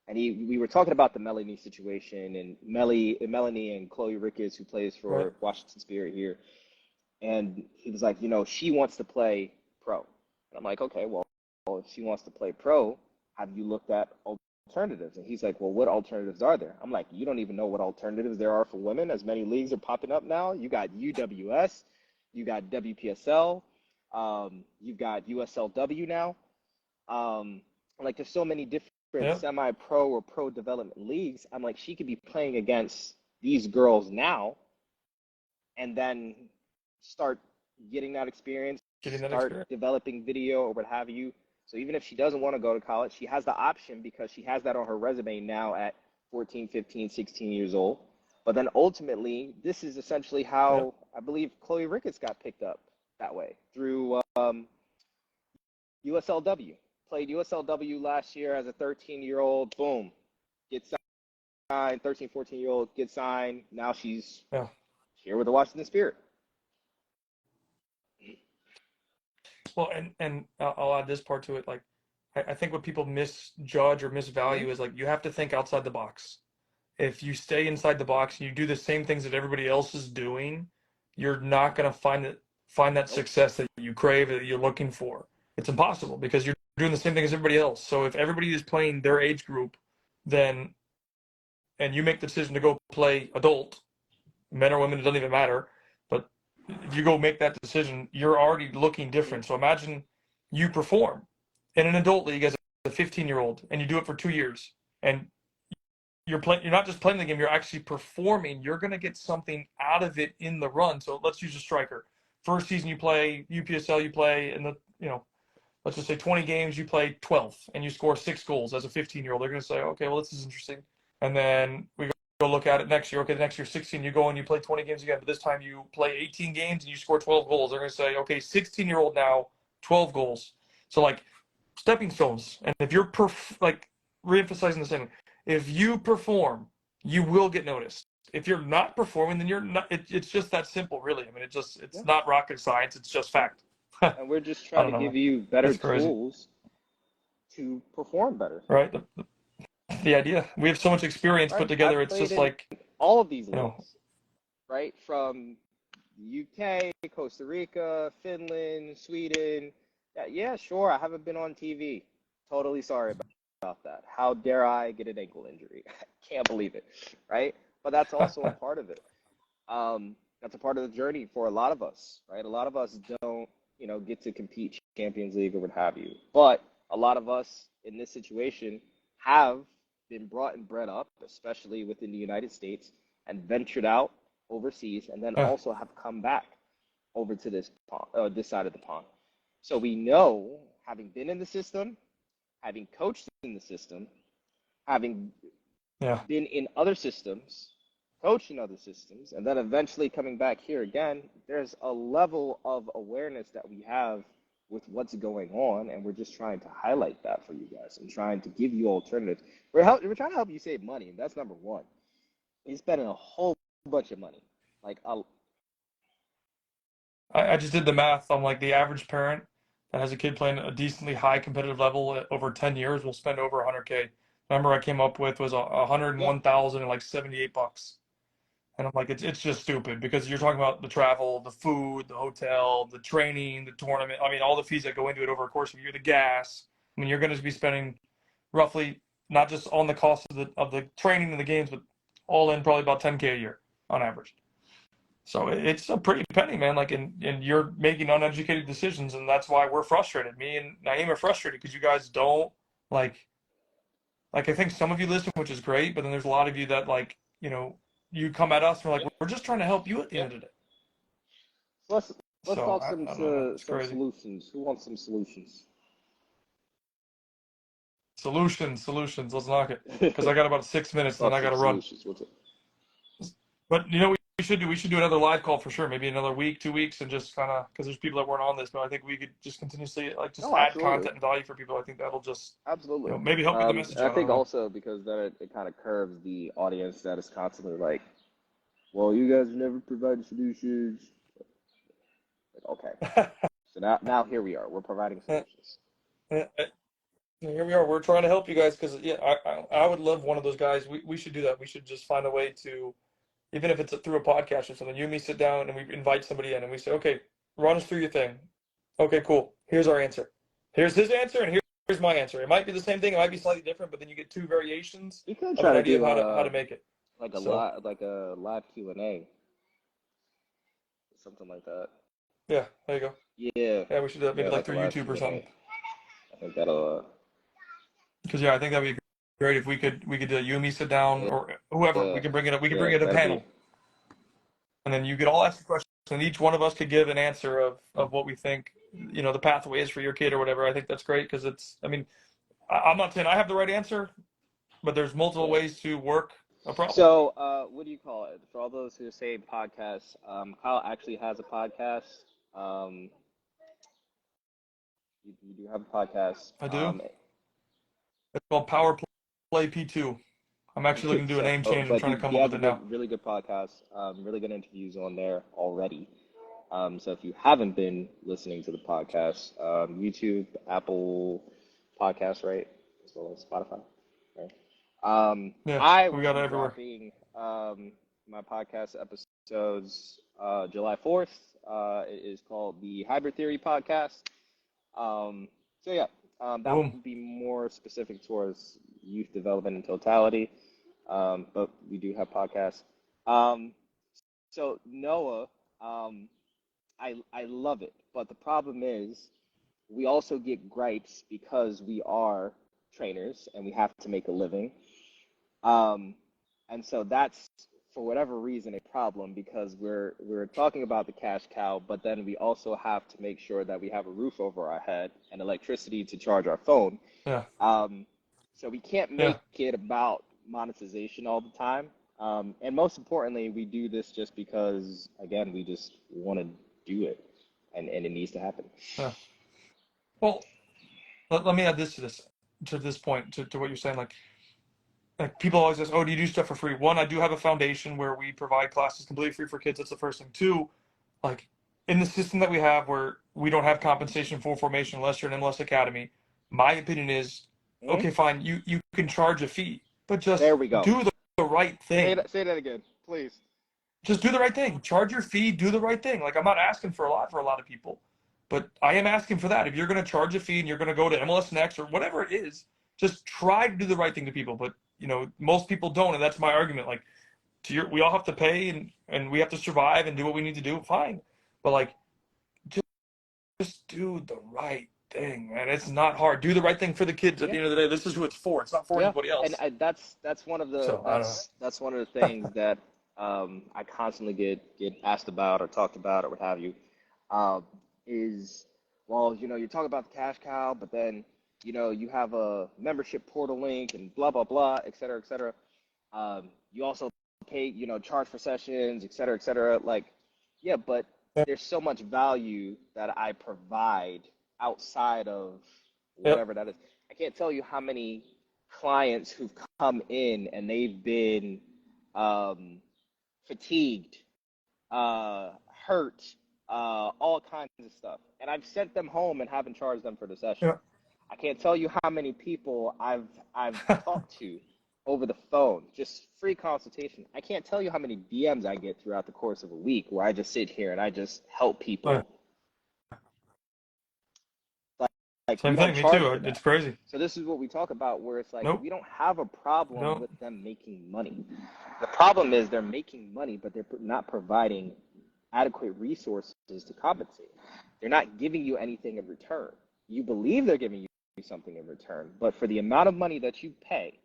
and we were talking about the Melanie situation and Melanie and Chloe Ricketts, who plays Right. for Washington Spirit here. And he was like, she wants to play pro. And I'm like, okay, well, if she wants to play pro, have you looked at alternatives? And he's like, well, what alternatives are there? I'm like, you don't even know what alternatives there are for women. As many leagues are popping up now. You got UWS, you got WPSL, you've got USLW now. Like there's so many different Yeah. semi-pro or pro development leagues. I'm like, she could be playing against these girls now, and then start getting that experience, Getting that start experience. developing video or what have you. So even if she doesn't want to go to college, she has the option because she has that on her resume now at 14, 15, 16 years old. But then ultimately, this is essentially Yeah. how I believe Chloe Ricketts got picked up that way through USLW. Played USLW last year as a 13-year-old. Boom, gets signed. 13, 14-year-old gets signed. Now she's Yeah. here with the Washington Spirit. Well, and I'll add this part to it. Like, I think what people misjudge or Mm-hmm. misvalue is like you have to think outside the box. If you stay inside the box and you do the same things that everybody else is doing, you're not gonna find that Nope. success that you crave, that you're looking for. It's impossible because you're doing the same thing as everybody else. So if everybody is playing their age group, then and you make the decision to go play adult, men or women, it doesn't even matter. But if you go make that decision, you're already looking Mm-hmm. different. So imagine you perform in an adult league as a 15-year-old and you do it for 2 years and you're not just playing the game, you're actually performing. You're going to get something out of it in the run. So let's use a striker. First season you play UPSL, you play in the, let's just say 20 games, you play 12 and you score 6 goals as a 15-year-old. They're going to say, okay, well, this is interesting. and then we go look at it next year. Okay, the next year 16, you go and you play 20 games again, but this time you play 18 games and you score 12 goals. They're going to say, okay, 16-year-old now, 12 goals. So like stepping stones. And if you're like reemphasizing the same, if you perform, you will get noticed. If you're not performing, then you're not. It's just that simple, really. I mean, it's Yeah. not rocket science. It's just fact. I And we're just trying don't to know, give man. you better It's crazy, tools to perform better, right? The idea. We have so much experience put right? together. I've It's played just in like, all of these you know, leagues, right? From the UK, Costa Rica, Finland, Sweden. Yeah, sure, I haven't been on TV. Totally sorry about that. How dare I get an ankle injury? I can't believe it, right? But that's also a part of it. That's a part of the journey for a lot of us, right? A lot of us don't, get to compete Champions League or what have you. But a lot of us in this situation have been brought and bred up, especially within the United States, and ventured out overseas, and then uh, also have come back over to this pond, this side of the pond. So we know, having been in the system, having coached in the system, having yeah, been in other systems, coached in other systems, and then eventually coming back here again, there's a level of awareness that we have with what's going on, and we're just trying to highlight that for you guys and trying to give you alternatives. We're trying to help you save money, and that's number one. You're spending a whole bunch of money. Like, I just did the math on like the average parent that has a kid playing a decently high competitive level over 10 years will spend over 100K. Number I came up with was yeah, 101,000 and like $78. And I'm like, it's just stupid because you're talking about the travel, the food, the hotel, the training, the tournament. I mean, all the fees that go into it over a course of a year, the gas. I mean, you're going to be spending roughly not just on the cost of the training and the games, but all in probably about 10K a year on average. So it's a pretty penny, man. Like, and you're making uneducated decisions, and that's why we're frustrated. Me and Naeem are frustrated because you guys don't like. Like, I think some of you listen, which is great, but then there's a lot of you that like, you come at us and we're like, we're just trying to help you at the yeah. end of the day. So let's So talk some I don't know, man. It's some crazy. solutions. Who wants some solutions? Solutions. Let's knock it because I got about 6 minutes, and then Talk I got some to run. solutions. What's it? But we should do another live call for sure. Maybe another week, 2 weeks, and just kind of because there's people that weren't on this, but I think we could just continuously like just No, add absolutely. content and value for people. I think that'll just Absolutely. maybe help get the message And I out. I think don't know. also because then it kind of curbs the audience that is constantly like, well, you guys never provided solutions. Like, okay. So now here we are. We're providing solutions. Here we are. We're trying to help you guys because yeah, I would love one of those guys. We should do that. We should just find a way to, even if it's through a podcast or something. You and me sit down and we invite somebody in and we say, okay, run us through your thing. Okay, cool. Here's our answer. Here's his answer and here's my answer. It might be the same thing. It might be slightly different, but then you get two variations We could of try an to idea of do how to make it. So like a live Q&A, something like that. yeah, there you go. Yeah, Yeah, we should do that maybe yeah, like like a through live YouTube or something. Q&A. I think that'll. Because yeah, I think that'd be great if we could you and me sit down or whoever we Yeah, can bring it up. We can yeah, bring it a that'd be. panel. And then you could all ask the question, and each one of us could give an answer of what we think, the pathway is for your kid or whatever. I think that's great because I mean, I'm not saying I have the right answer, but there's multiple Yeah. ways to work a problem. So, what do you call it? For all those who say podcasts, Kyle actually has a podcast. Um, you do have a podcast. I do. It's called Power Play P2. I'm actually looking to do a name change. I'm But trying to come he up has with a it now. really good podcast. Really good interviews on there already. So if you haven't been listening to the podcast, YouTube, Apple Podcasts, right, as well as Spotify, right? Yeah, I we will got it be everywhere. dropping my podcast episodes July 4th. It is called the Hybrid Theory Podcast. So yeah, that Boom. would be more specific towards youth development in totality. But we do have podcasts. Um, so Noah, um, I love it, but the problem is we also get gripes because we are trainers and we have to make a living. Um, and so that's for whatever reason a problem because we're talking about the cash cow, but then we also have to make sure that we have a roof over our head and electricity to charge our phone. Yeah. Um, so we can't Yeah. make it about monetization all the time. And most importantly, we do this just because, again, we just want to do it, and it needs to happen. Yeah. Well, let me add this to this point, to what you're saying. Like people always ask, oh, do you do stuff for free? One, I do have a foundation where we provide classes completely free for kids. That's the first thing. Two, like in the system that we have where we don't have compensation for formation unless you're an MLS Academy, my opinion is, Mhm. okay, fine, you can charge a fee, but just There we go. do the right thing. Say that again, please. Just do the right thing. Charge your fee, do the right thing. Like I'm not asking for a lot for a lot of people, but I am asking for that. If you're going to charge a fee and you're going to go to MLS Next or whatever it is, just try to do the right thing to people. But most people don't, and that's my argument. Like we all have to pay and we have to survive and do what we need to do. Fine, but like just do the right thing, man. It's not hard. Do the right thing for the kids. At the end of the day, this is who it's for. It's not for anybody else. And that's one of the So I don't know. that's one of the things that I constantly get asked about or talked about or what have you. Is, well, you talk about the cash cow, but then you have a membership portal link and blah blah blah, et cetera, et cetera. You also pay, charge for sessions, et cetera, et cetera. Like, yeah, but there's so much value that I provide outside of whatever that is. I can't tell you how many clients who've come in and they've been fatigued, hurt, all kinds of stuff. And I've sent them home and haven't charged them for the session. Yeah. I can't tell you how many people I've talked to over the phone, just free consultation. I can't tell you how many DMs I get throughout the course of a week where I just sit here and I just help people. Right. Like Same we don't thing, me charge too. for that. It's crazy. So this is what we talk about, where it's like Nope. we don't have a problem Nope. with them making money. The problem is they're making money, but they're not providing adequate resources to compensate. They're not giving you anything in return. You believe they're giving you something in return, but for the amount of money that you pay,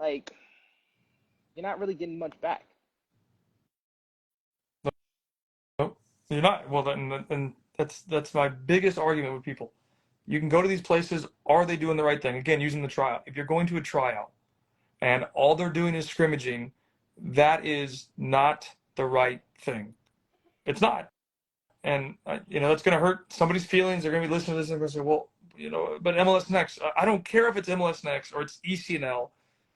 like, you're not really getting much back. Nope. You're not. Well, then that's my biggest argument with people. You can go to these places. Are they doing the right thing? Again, using the tryout. If you're going to a tryout and all they're doing is scrimmaging, that is not the right thing. It's not. And that's going to hurt somebody's feelings. They're going to be listening to this and they're going to say, well, but MLS Next. I don't care if it's MLS Next or it's ECNL.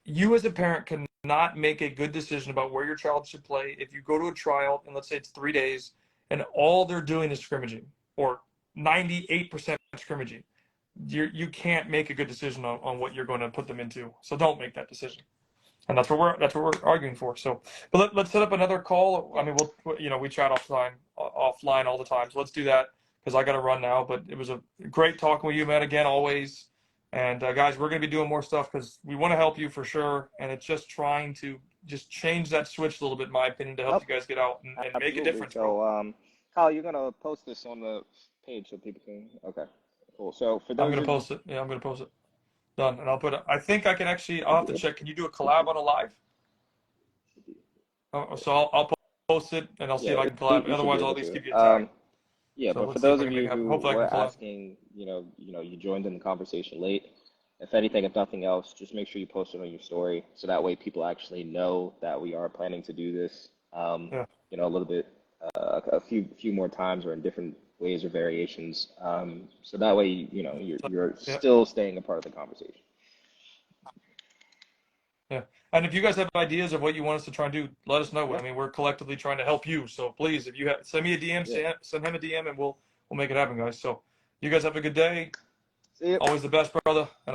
You as a parent cannot make a good decision about where your child should play if you go to a tryout and let's say it's 3 days and all they're doing is scrimmaging or 98% scrimmaging. You can't make a good decision on what you're going to put them into. So don't make that decision. And that's what we're arguing for. So, but let's set up another call. I mean, we chat offline all the time. So let's do that because I got to run now. But it was a great talking with you, man. Again, always. And guys, we're going to be doing more stuff because we want to help you for sure. And it's just trying to just change that switch a little bit, in my opinion, to help you guys get out and make a difference. So, Kyle, you're gonna post this on the page so people can. Okay, cool. So for those, I'm going to post it. Yeah, I'm going to post it. Done. And I'll put it. I think I can actually. I'll have to check. Can you do a collab on a live? So I'll post it and I'll see if I can collab. Otherwise, I'll at least give you a tag. Yeah, So but for those of you who hopefully I were can collab. asking, you joined in the conversation late. If anything, if nothing else, just make sure you post it on your story so that way people actually know that we are planning to do this. Yeah. A little bit, a few more times or in different ways or variations. So that way, you're still staying a part of the conversation. Yeah. And if you guys have ideas of what you want us to try and do, let us know. Yeah. I mean, we're collectively trying to help you. So please, if you send me a DM, send him a DM, and we'll make it happen, guys. So you guys have a good day. See you. Always the best, brother. And